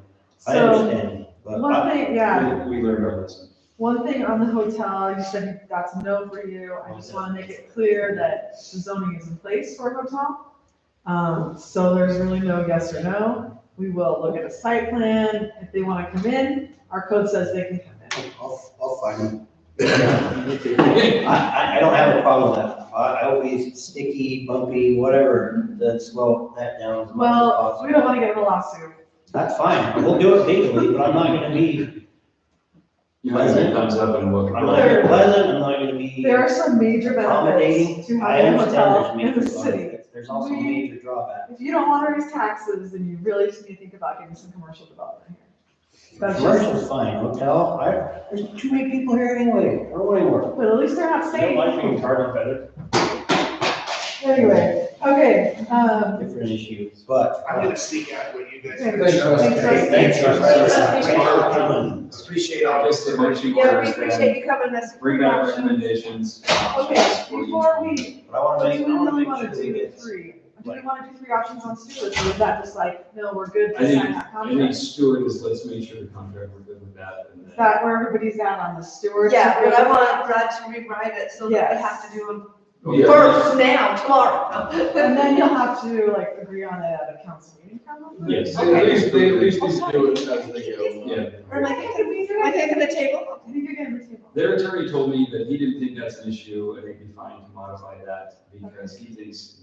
So, understand, but one thing, yeah, We learned our lesson. one thing on the hotel, you said that's a no for you. I just want to make it clear that the zoning is in place for a hotel. So there's really no yes or no. We will look at a site plan. If they want to come in, our code says they can come in. I'll find them. I don't have a problem with that. I always sticky, bumpy, whatever, to slow that down as much as Well, possible. we don't want to get in a lawsuit. That's fine, we'll do it legally, but I'm not gonna be, You might say thumbs up and look. I'm not gonna be pleasant, I'm not gonna be There are some major benefits accommodating. to I having a understand hotel there's in major the city. benefits. There's also We- major drawbacks. If you don't want to raise taxes, then you really just need to think about getting some commercial development here. That's Commercial's just, fine, hotel, there's too many people here anyway, or anymore. but at least they're not staying. Target better. Anyway, okay, Different issues, but. I'm gonna sneak out when you guys. Thanks, Thanks, Thanks. Appreciate all this. Obviously, once you Yeah, we understand, appreciate you coming, that's. bring back recommendations. okay, before we, But I wanna do make, we I wanna really make want sure to we do get. three? Do we want to do 3 options on stewards, or is that just like, no, we're good I to think, sign that I think contract? Stewart is, let's make sure the contract, we're good with that. And Is then- that where everybody's at on the stewards? Yeah, but I want Brad to rewrite it so that we Yes. have to do them Oh, yeah. first now, tomorrow. And then you'll have to like agree on it at a council meeting, probably? Yes. They at least need to do it as they go. Yeah. Or like, I think the table. I think you're getting the table. Their attorney told me that he didn't think that's an issue, and it'd be fine to modify that, because he thinks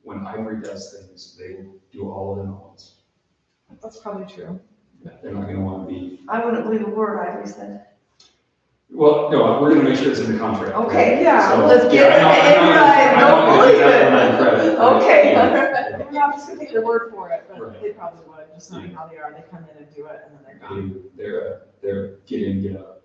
when Ivory does things, they do all of them at once. That's probably true. They're not gonna wanna be, I wouldn't believe a word Ivory said. well, no, we're gonna make sure it's in the contract. Okay, yeah, So, let's get yeah, I it know- in I right, know- don't I know believe you got it. my credit. Okay, Yeah. all right. We're not just gonna take their word for it, but Right. they probably would, just knowing how they are, they come in and do it and then they're gone. They're get in, get out.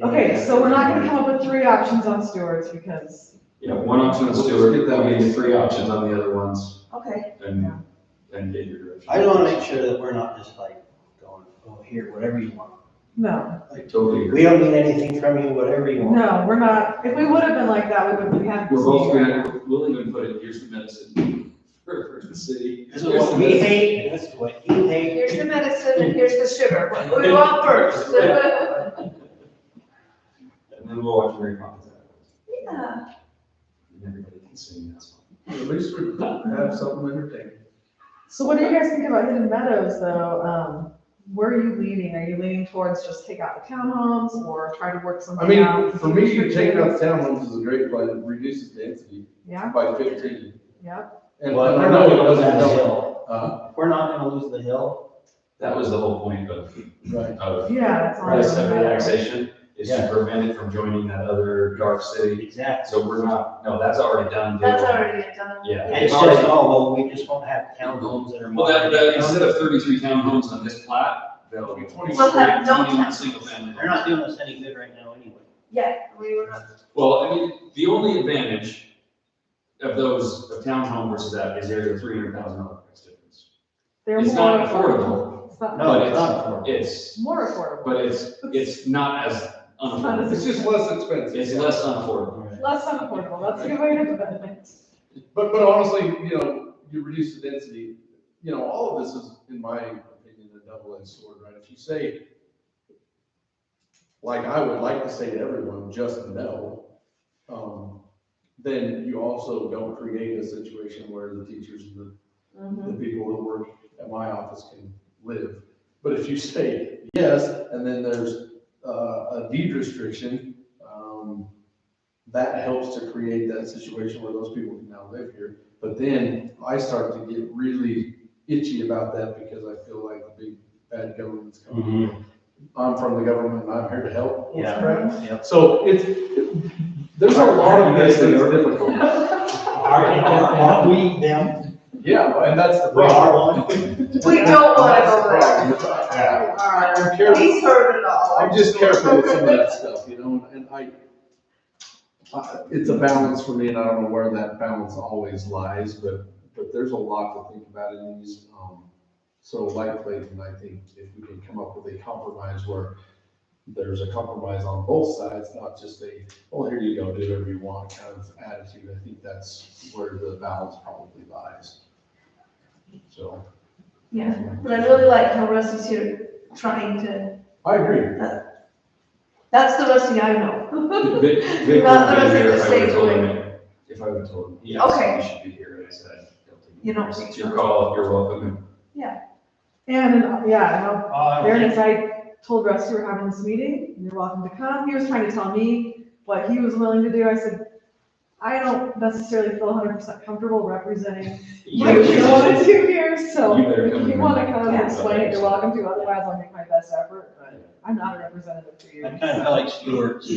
Okay, so we're not gonna come up with 3 options on stewards because, Yeah, one option is Stewart, that will be the 3 options on the other ones, Okay, and get your direction. I just wanna make sure that we're not just like going, oh, here, whatever you want. no, I totally agree. We don't need anything from you, whatever you want. no, we're not, if we would have been like that, we wouldn't have. We're both gonna, we'll even put it, here's the medicine for the city. This is what we hate, this is what you hate. here's the medicine and here's the sugar. What do we want first? And then we'll watch Mary Poppins. Yeah. And everybody can sing, that's fine. At least we have something entertaining. So what do you guys think about Hidden Meadows though? Where are you leaning? Are you leaning towards just take out the townhomes or try to work I something out? mean, for me, taking out the townhomes is a great plan, it reduces density Yeah, by 15. yeah. And Well, I we're know not it gonna lose doesn't that help. hill. If we're not gonna lose the hill, That was the whole point of Right. Yeah, it's all. Rest of Hidden Meadows. annexation, is to Yeah. prevent it from joining that other dark city. exactly. So we're not, no, that's already done. deal. That's already done. Yeah. It's just, oh, well, we just won't have townhomes that are. Well, that, instead of 33 townhomes on this plat, that'll be 20. We'll have no 21 townhomes. single family. They're not doing us any good right now anyway. Yeah, we were not. Well, I mean, the only advantage of those, of townhome versus that, is there's a $300,000 price difference. They're It's more not affordable, It's not, No, but it's not affordable. it's, more affordable. but it's not as unaffordable. It's just less expensive. It's less unaffordable. Less unaffordable, that's a good way to put it. But honestly, you know, you reduce the density, you know, all of this is, in my opinion, a double-edged sword, right? If you say, like I would like to say to everyone, just no, then you also don't create a situation where the teachers and the people that work at my office can live. But if you say yes, and then there's a deed restriction, that helps to create that situation where those people can now live here. But then I start to get really itchy about that because I feel like the big bad government's coming. I'm from the government and I'm here to help. Yeah. Right? Yep. So there's a lot of this that's difficult. Aren't we them? Yeah, and that's the We problem. are one. We don't wanna go there. Yeah. I'm careful. He's heard it all. I'm just careful with some of that stuff, you know, and it's a balance for me, and I don't know where that balance always lies, but there's a lot to think about in these. So like Clayton, I think if we can come up with a compromise where there's a compromise on both sides, not just oh, here you go, do whatever you want kind of attitude, I think that's where the balance probably lies. So. Yeah, but I really like how Rusty's here trying to, I agree. that's the Rusty I know. Vic Not the would be rest here of the if I would've told state him, if I would've told him, he asked Okay. if he should be here, and I said, "Don't think You don't it's think your so? call, you're welcome." And, yeah, I fairness, I told Rusty we're having this meeting, you're welcome to come. He was trying to tell me what he was willing to do. I said, I don't necessarily feel 100% comfortable representing what you want to do here, so You better if come you in. want to come and Yeah. explain it, you're welcome to. Otherwise, I'll make my best effort, but I'm not a representative for you. kind of felt like Stewart's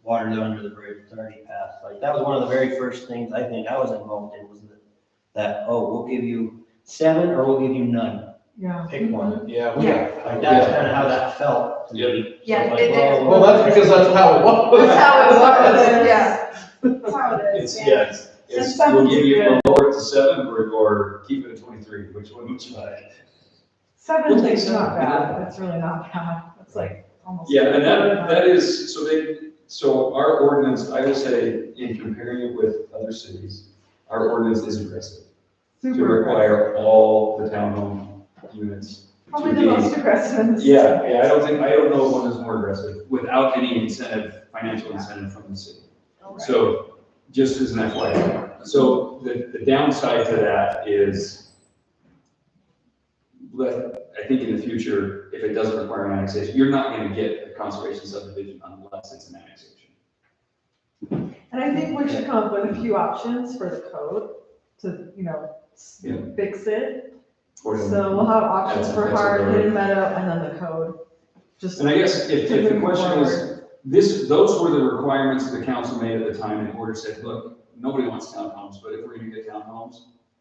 water under the bridge, it's already passed. Like, that was one of the very first things I think I was involved in, was that, oh, we'll give you 7 or we'll give you none. Yeah. Pick one. Yeah. Like, that's kind of how that felt to me. Yeah, So it's like, it did. Well, that's because that's how it was. That's how it was, yeah. That's how it is. It's, yeah, Since we'll give you, seven's we'll lower it to 7 or keep it at 23, which one would you like? 7 We'll take is not some. bad, it's really not bad. It's like almost. Yeah, and that is, so our ordinance, I will say, in comparing it with other cities, our ordinance is aggressive. To Super aggressive. require all the townhome units. Probably to the be- most aggressive in the city. Yeah, I don't know one is more aggressive, without any incentive, financial incentive from the city. So, just as an FYI, so the downside to that is, I think in the future, if it doesn't require an annexation, you're not gonna get a conservation subdivision unless it's an annexation. And I think we should come up with a few options for the code to, Yeah. fix it. Or- So we'll have options That's- for that's hard, a good- hidden meadow, and then the code. Just. And I guess if to the move question was, forward. those were the requirements the council made at the time, and order said, look, nobody wants townhomes, but if we're gonna get townhomes,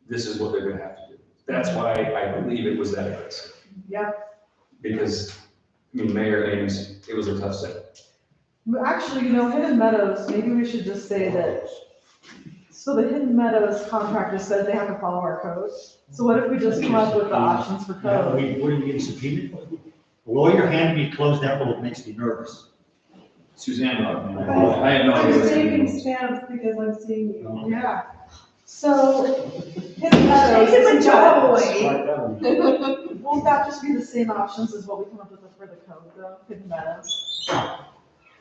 this is what they're gonna have to do. That's why I believe it was that aggressive. Yeah. Because, Mayor Ames, it was a tough set. But actually, hidden meadows, maybe we should just say that, so the hidden meadows contractor says they have to follow our code. So what if we just come up with the options for Yeah, code? we wouldn't get subpoenaed. A lawyer handed me closed envelope makes me nervous. Suzanne, I have no I'm idea. saving stamps because I'm seeing you. Yeah. So, hidden meadows. Take him a job away. Smart government. Won't that just be the same options as what we come up with for the code, though, hidden meadows?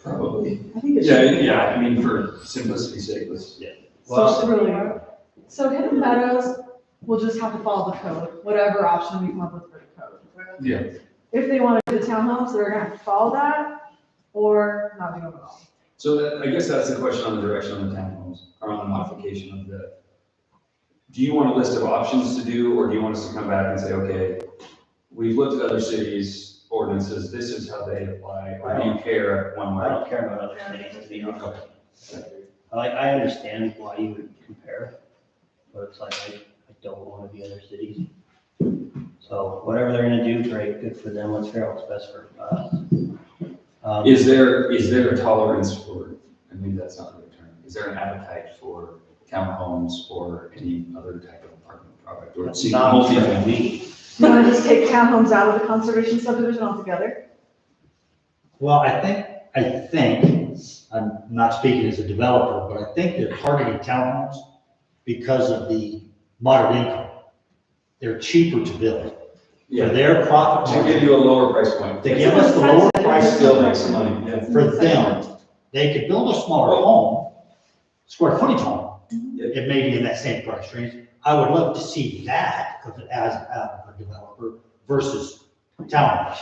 Probably. I think it Yeah, should. be. yeah, for simplicity's sake, let's, So it's really, so hidden meadows, we'll just have to follow the code, whatever option we come up with for the code. yeah. If they want to do the townhomes, they're gonna have to follow that, or not do them at all. So I guess that's the question on the direction on the townhomes, or on the modification of do you want a list of options to do, or do you want us to come back and say, okay, we've looked at other cities' ordinances, this is how they apply, or do you care one I way? don't care about other cities, to be honest. I understand why you would compare, but it's like, I don't want to be other cities. So whatever they're gonna do, great, good for them, let's figure out what's best for us. Is there a tolerance for, I mean, that's not the right term, is there an appetite for townhomes or any other type of apartment product, or It's not for multifamily? me. You want to just take townhomes out of the conservation subdivision altogether? Well, I think, I'm not speaking as a developer, but I think they're targeting townhomes because of the moderate income. They're cheaper to build. Yeah, their profit to give margin, you a lower price point. to give us the lower price Still make some money, yeah. for them, they could build a smaller home, square footage home. Yep. It may be in that same price range. I would love to see that as a developer versus townhouse.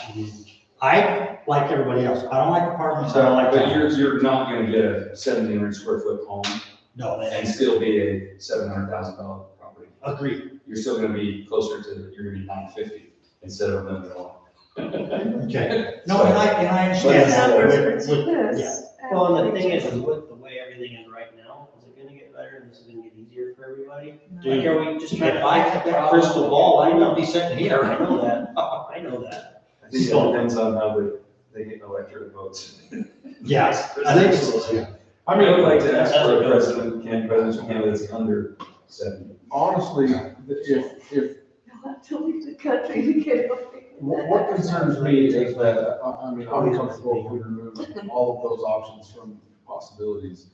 I like everybody else. I don't like apartments, I don't like But townhouses. you're not gonna get a 1,700 square foot home No, and still be a $700,000 property. agreed. You're still gonna be closer to, you're gonna be 950 instead of $1,000,000. Okay. No, and I understand that. Numbers with- versus yeah. this. Well, and the thing is with the way everything is right now, is it gonna get better and this is gonna get easier for everybody? Dude, Like, are we just trying to? If I had that crystal ball, I wouldn't be sitting here. I know that, I know that. I think it depends on how they get electorate votes. Yes, I think so, yeah. I mean, I would like to ask for a presidential candidates under 70. Honestly, if, You'll have to leave the country to get away. what concerns me is that, I mean, I'm comfortable if we remove all of those options from possibilities,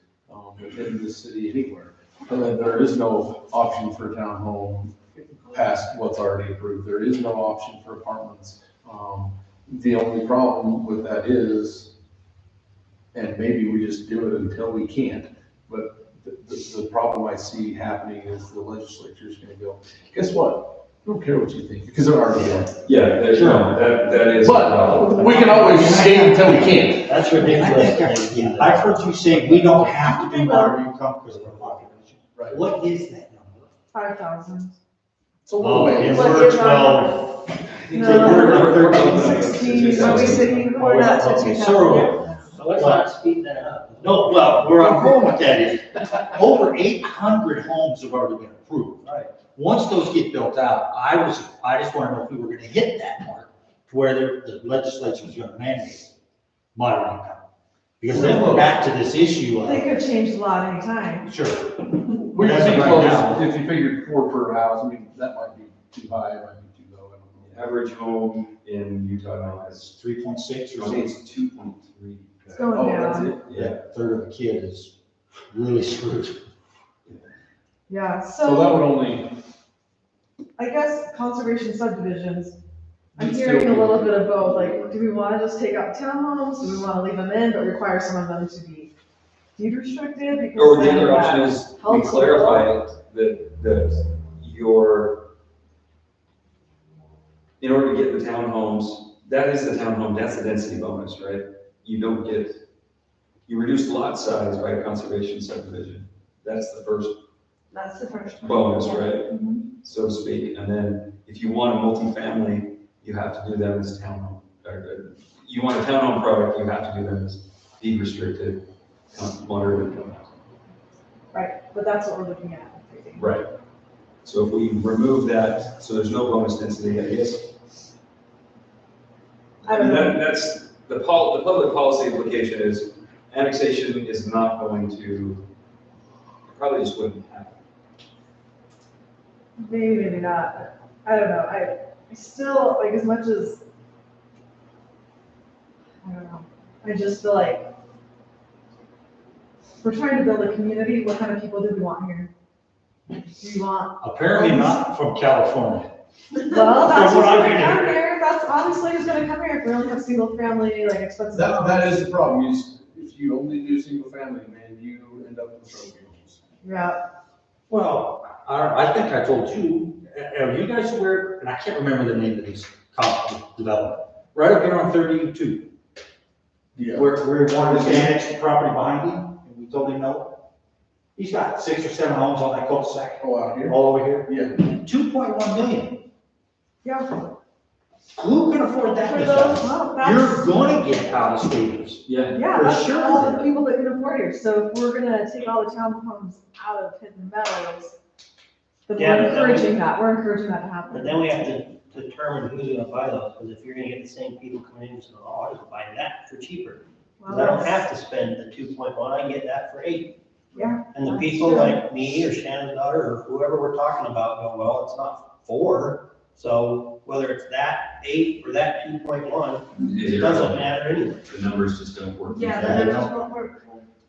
within the city anywhere. And then there is no option for townhome past what's already approved. There is no option for apartments. The only problem with that is, and maybe we just do it until we can't, but the problem I see happening is the legislature is gonna go, guess what? I don't care what you think, because they're already doing it. Yeah, there's, that is. But we can always skate until we can't. That's I ridiculous. think, yeah, I've heard you say we don't have to do moderate income because of our population. Right. What is that number? 5,000. It's a little way. if What we're is our 12. No. We're 16, are we thinking we're not to Okay, 2,000? so, So let's not speed that up. no, well, where I'm going with that is, over 800 homes have already been approved. Right. Once those get built out, I just want to know if we were going to hit that mark, to where the legislature was going to mandate moderate income. Because then we're back to this issue They of, could change the law at any time. sure, We As can of see right now. close, if you figured 4 per house, I mean, that might be too high, it might be too low, I don't know. Average home in Utah now has, 3.6 or I think something. it's 2.3. It's going Oh, that's down. it? Yeah. A third of a kid is really screwed. Yeah, So that would only, I guess conservation subdivisions, I'm It's hearing a still- little bit of both, like, do we wanna just take out townhomes, do we wanna leave them in, but require some of them to be deed restricted? Because Or the then other that option is we helps a clarify little. it, that your, in order to get the townhomes, that is the townhome, that's the density bonus, right? You don't get, you reduce lot size by a conservation subdivision. That's the first That's the first one. bonus, Yeah. right? Mhm. So to speak. And then if you want a multifamily, you have to do them as townhome. You want a townhome product, you have to do them as deed restricted, moderate income housing. Right, but that's what we're looking at, I think. Right. So if we remove that, so there's no bonus density, I guess. I don't know. That's, the public policy implication is annexation is not going to, it probably just wouldn't happen. Maybe, maybe not, I don't know, I still, like, as much as, I don't know, I just feel like we're trying to build a community, what kind of people do we want here? Do you want, Apparently not from California. well, that's From who's what I'm gonna hearing. come here, that's obviously who's gonna come here, if we only have single family, like, expensive homes. that is the problem, is if you only do single family, man, you end up with trophy homes. Yeah, Well, I think I told you, are you guys aware, and I can't remember the name of this development, right up here on 32, Yeah. where we wanted to annex the property behind him, and we told him no. He's got 6 or 7 homes on that cul-de-sac, Oh, out here? all over here, Yeah. 2.1 million. yeah, Who can afford that? for this those, time? well, You're that's, gonna get out of staters. Yeah. yeah, for that's sure. all the people that can afford here, so if we're gonna take all the townhomes out of Hidden Meadows, then Yeah, we're but then we- encouraging that to happen. But then we have to determine who's gonna buy those, because if you're gonna get the same people coming in and saying, oh, I'll just buy that for cheaper. Well, 'Cause I don't that's- have to spend the 2.1, I can get that for 8. Yeah, And the that's people true. like me or Shannon's daughter or whoever we're talking about go, well, it's not 4. So whether it's that 8 or that 2.1, it doesn't matter anyway. The numbers just don't work. Yeah, Yeah, the I numbers know. won't work.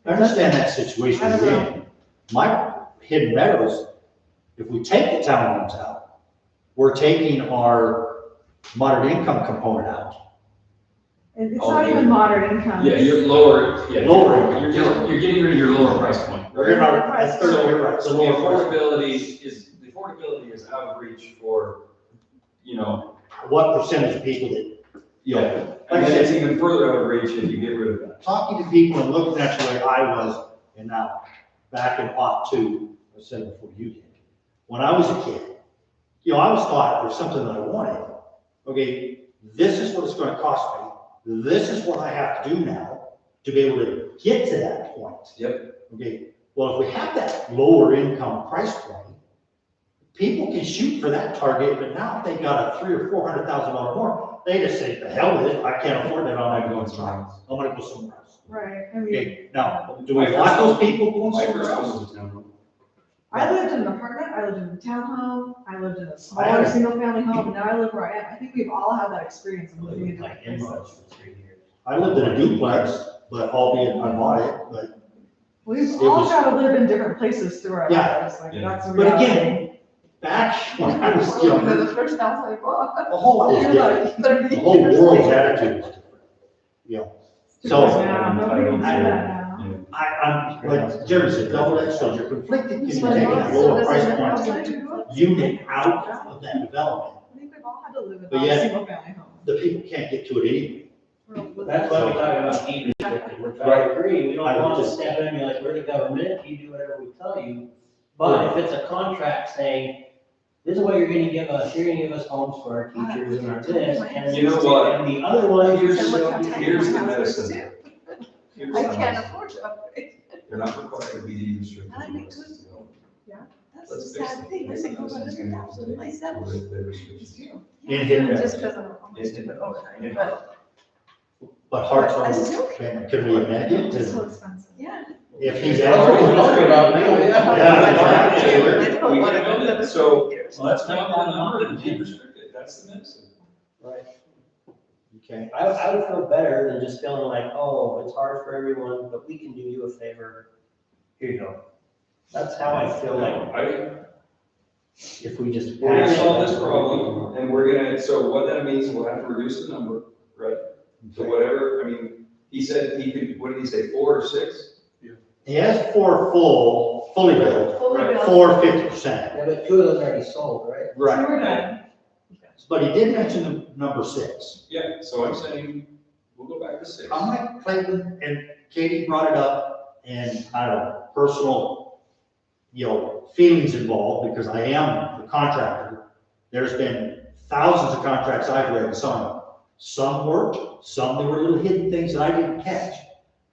I understand that situation I don't we're know. in. My Hidden Meadows, if we take the townhomes out, we're taking our moderate income component out. And it's not even moderate income. Yeah, you're lower, yeah. Lower. You're getting rid of your lower price point. You're not, that's So, you're right. so the affordability is out of reach for, you know, What percentage of people that, yeah. And then it's even further out of reach if you get rid of that. talking to people and looking at the way I was, and now, back in '02, I said before you did, when I was a kid, you know, I was taught there's something that I wanted. Okay, this is what it's gonna cost me. This is what I have to do now to be able to get to that point. Yep. Okay, well, if we have that lower income price point, people can shoot for that target, but now if they got a $300,000 or $400,000 more, they just say, the hell with it, I can't afford that, I'm gonna go somewhere else. I'm gonna go somewhere else. Right, I mean, Okay, now, do we want those people going My somewhere first else? house was a townhome. I lived in an apartment, I lived in a townhome, I lived in a I smaller, had- single-family home, and now I live where I am. I think we've all had that experience of living in different Like in-laws places. for 3 years. I lived in a duplex, but albeit I bought it, but, We've It all was- got to live in different places through our Yeah. lives, like, Yeah. that's a but reality. again, back when I was Well, younger, the first house I bought. the whole lot was You're different. like 30 The whole years world's later. attitude was different. Yeah. So, So, yeah, nobody can do that now. I'm, like Jerry said, double-edged sword, you're conflicted because My you're taking mom a lower still price doesn't have point a house I grew up in. unit out of that development. I think we've all had to live in But a yet- single-family home. The people can't get to it anyway. That's why we talk about deed restricted, which I agree, we don't want to step in and be like, we're the government, you do whatever we tell you. But if it's a contract saying, this is what you're gonna give us, you're gonna give us homes for our teachers and our this, and. You know what? And the other one, you're Here's- still. here's the House is medicine. too. Here's I the can't medicine. afford to upgrade. They're not required to be deed restricted. I make good. That's Let's the fix sad it. thing, I think I'm gonna live in a house with myself. In Hidden Just because I'm almost In- stupid overtime, but But Hart's I on, still can't. can we amend it It's so to, expensive. Yeah. if he's That's what we're talking about now, yeah. Yeah. I don't We wanna can go amend it. live So, in years. let's talk about the number and deed restricted, that's the medicine. Right. Okay, I would feel better than just feeling like, oh, it's hard for everyone, but we can do you a favor. Here you go. That's how I feel like if we just. We're gonna pass solve it. this problem, and we're gonna, so what that means, we'll have to reduce the number, right? So whatever, I mean, he said he could, what did he say, 4 or 6? he has 4 fully built, Fully built. 4 50%. Yeah, but 2 of them already sold, right? Right. We're done. But he did mention the number 6. Yeah, so I'm saying, we'll go back to 6. I'm like Clayton, and Katie brought it up, and I don't know, personal, you know, feelings involved, because I am the contractor. There's been thousands of contracts I've read and signed. Some worked, some there were little hidden things that I didn't catch.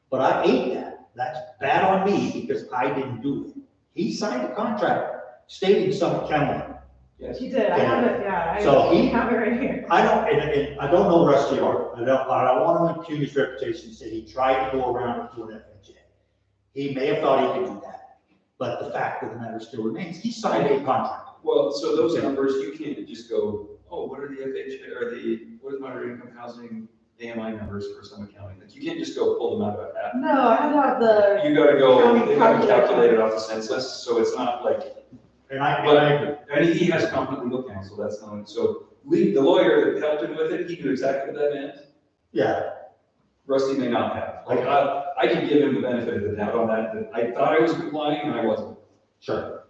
But I ate that. That's bad on me because I didn't do it. He signed a contract stating Summit County. Yes. He did, I have it, yeah, So I he- have it right here. I don't, and I don't know Rusty Art. I don't want to impugn his reputation, say he tried to go around and do an FHA. He may have thought he could do that, but the fact of the matter still remains, he signed a contract. Well, so those numbers, you can't just go, oh, what are the FHA, or what is moderate income housing AMI numbers for Summit County? Like, you can't just go pull them out of a hat. No, I had to have the, You gotta go, County they gotta calculator. calculate it off the census, so it's not like, And I agree. and he has competent legal counsel, that's not, so the lawyer that helped him with it, he knew exactly what that meant. Yeah, Rusty may not have. Like, I can give him the benefit of the doubt on that I thought I was complying and I wasn't. sure.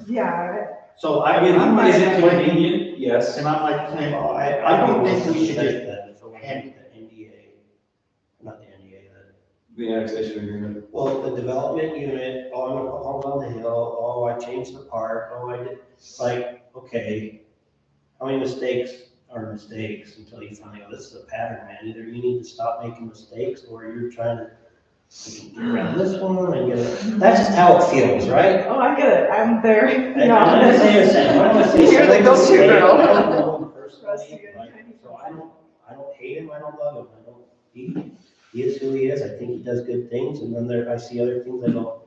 yeah, So I I mean, mean, I'm is it like, convenient? Yes. and I'm like, I don't think we should just, The NDA, not the NDA, The annexation agreement. well, the development unit, oh, I'm gonna put homes on the hill, oh, I changed the park, oh, I did, like, okay. How many mistakes are mistakes until you finally go, this is a pattern, man, either you need to stop making mistakes, or you're trying to get around this one and get it, that's just how it feels, right? oh, I get it, I'm there. And I'm just saying, what am I saying? You're the go-to girl. I don't know him personally, like, so I don't hate him, I don't love him, I don't, he is who he is, I think he does good things, and then I see other things, I go,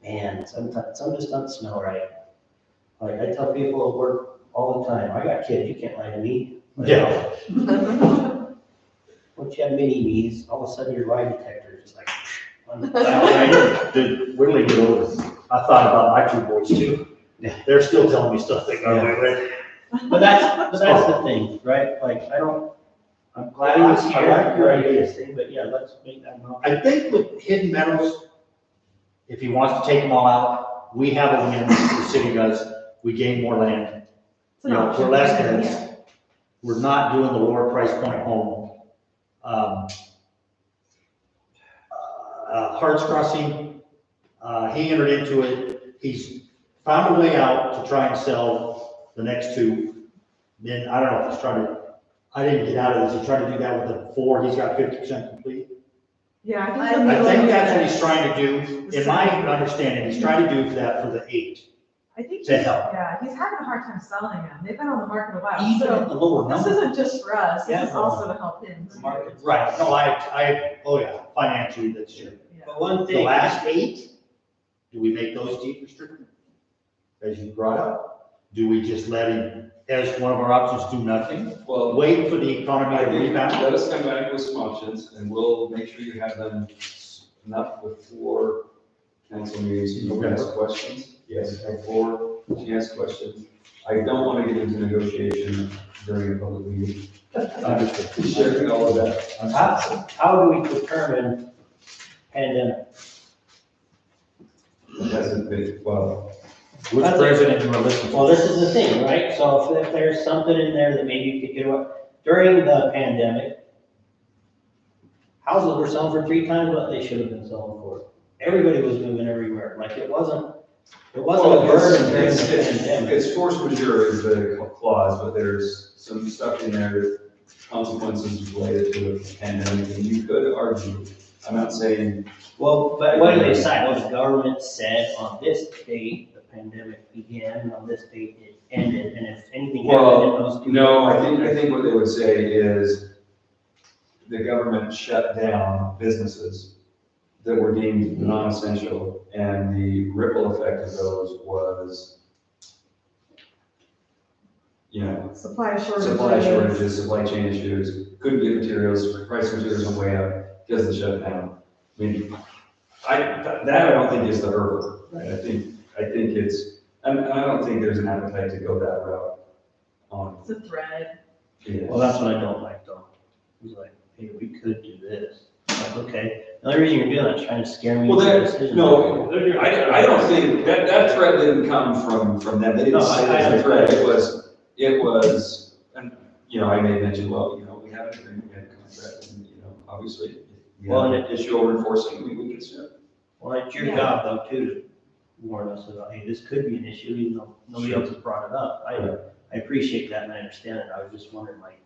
man, sometimes, some just doesn't smell right. Like, I tell people at work all the time, I got kids, you can't lie to me. yeah, Once you have mini me's, all of a sudden your lie detector is just like. Dude, when we get older, I thought about my 2 boys too. Yeah. They're still telling me stuff they got away with. But that's the thing, right? Like, I'm glad he was I here, like your idea. this thing, but yeah, let's make that known. I think with Hidden Meadows, if he wants to take them all out, we have a win, the city does, we gain more land. It's an You know, option. for less Yeah. tenants, we're not doing the lower price point home. Hearts Crossing, he entered into it, he's found a way out to try and sell the next two. Then, I don't know if he's trying to, I didn't get out of this, he's trying to do that with the 4, he's got 50% complete. Yeah, I I think that's what he's trying to do, in my understanding, he's trying to do that for the 8. I think, to help. yeah, he's having a hard time selling them. They've been on the market a while, Even at so the lower this number. isn't just for us, Yeah, this is also to help him. The market. Right, no, oh yeah, financially, that's true. Yeah. But one The thing, last 8, do we make those deed restricted? As you brought up, do we just let him, as one of our options, do nothing? Well, Wait for the economy I to think, rebound? let us come back with some options, and we'll make sure you have them enough before council meetings, you can ask questions. Yes, before she asks questions. I don't want to get into negotiation during a public meeting. Understood. Sharing all of that. how do we determine pandemic? That's a big, well, Which president you are listening to? Well, this is the thing, right? So if there's something in there that maybe you could get away, during the pandemic, houses were selling for 3 times what they should have been selling for. Everybody was moving everywhere, like it wasn't a burden during the pandemic. it's force majeure is the clause, but there's some stuff in there, consequences related to the pandemic, and you could argue, I'm not saying, Well, but what did they decide? Well, the government said on this date, the pandemic began, and on this date it ended, and if anything happened in those 2 no, I think what they would say is the government shut down businesses that were deemed non-essential, and the ripple effect of those was, Supply shortages. supply chain issues, couldn't get materials, price of materials went way up because of the shutdown. I mean, that I don't think is the hurdle, right? I think it's, and I don't think there's an appetite to go that route on. It's a thread. Yeah. Well, that's what I don't like though. He's like, hey, we could do this. I'm like, okay. The only reason you're doing that is trying to scare me. Well, into that, decisions. no, I don't think, that threat didn't come from them, they didn't No, say I it was a threat, it was, and, I may mention, well, we have an agreement, we have a contract, and, obviously, if you Well, have an issue over enforcing, we can sue. Well, it's your Yeah. job though too to warn us about, hey, this could be an issue, even though nobody else has brought it up. I appreciate that and I understand it. I was just wondering, like,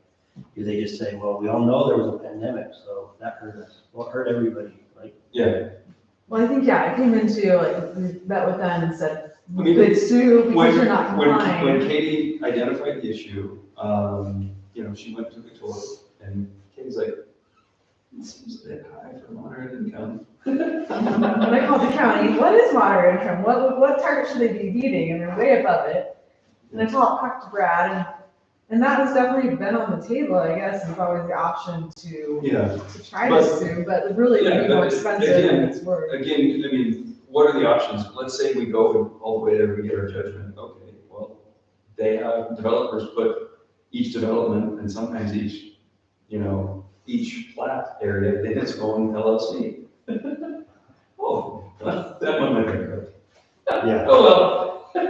do they just say, well, we all know there was a pandemic, so that hurt us. Well, it hurt everybody, like, Yeah. Well, I think, yeah, I came into, like, we met with them and said, I we mean, could sue because you're not When complying. Katie identified the issue, she went to Victoria, and Katie's like, it seems a bit high for moderate income. When I called the county, what is moderate income? What target should they be beating? And they're way above it. And I talked to Brad, and that has definitely been on the table, I guess, and it's always the option to Yeah. try But- to sue, but it really would Yeah, be more but expensive again- than it's worth. Again, I mean, what are the options? Let's say we go all the way there, we get our judgment, okay, well, they have, developers put each development, and sometimes each plat area, in its own LLC. Oh, that one might be good. Yeah. Oh, well,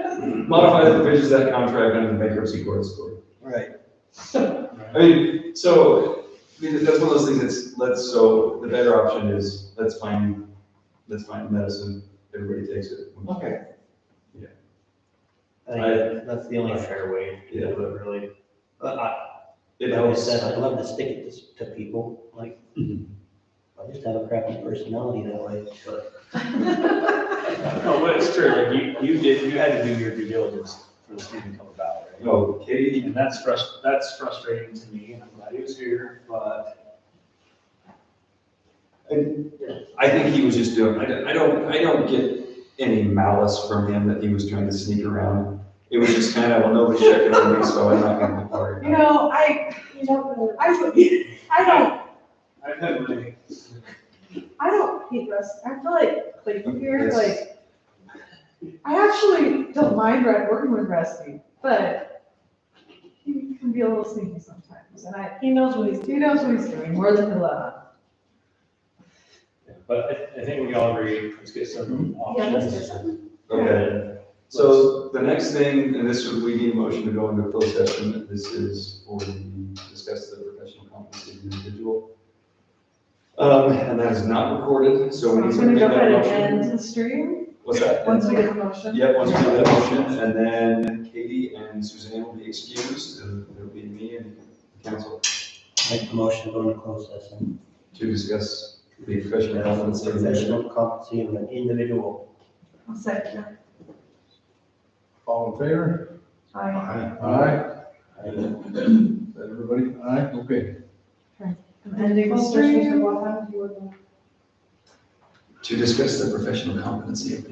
modify the provisions of that contract under the bankruptcy court story. right. I mean, that's one of those things so the better option is, let's find medicine, everybody takes it. Okay. I think that's the only fair way to do it, really. But It I always helps. said, I love to stick it to people, like, I just have a crappy personality that way, but. No, but it's true, like you had to do your due diligence for this thing to come about, right? No, Katie, And that's frustrating to me, and I'm glad he was here, but. I think he was just doing, I don't get any malice from him that he was trying to sneak around. It was just kind of, well, nobody's checking on me, so I'm not gonna be part of it. I've had my. I don't hate Rusty. I feel like here, Yes. I actually don't mind working with Rusty, but he can be a little sneaky sometimes, and He knows what he's he doing. knows what he's doing, more than he'll let on. But I think we all agree, let's get some Yeah, let's get options. some. Okay, so the next thing, and this would, we need a motion to go into closed session. This is for the, discuss the professional competency of the individual. And that is not recorded, so we need So to I'm make gonna go that ahead and motion. end the stream, What's that? once we get the motion. Yeah, once we get that motion, and then Katie and Suzanne will be excused, and it'll be me and council Make the motion, go into closed session. to discuss the professional competency of the individual. Professional competency of an individual. I'll second that. All in favor? Aye. Aye. Is that everybody? Aye, okay. I'm ending the Closed session, stream. what time do you want to? To discuss the professional competency of the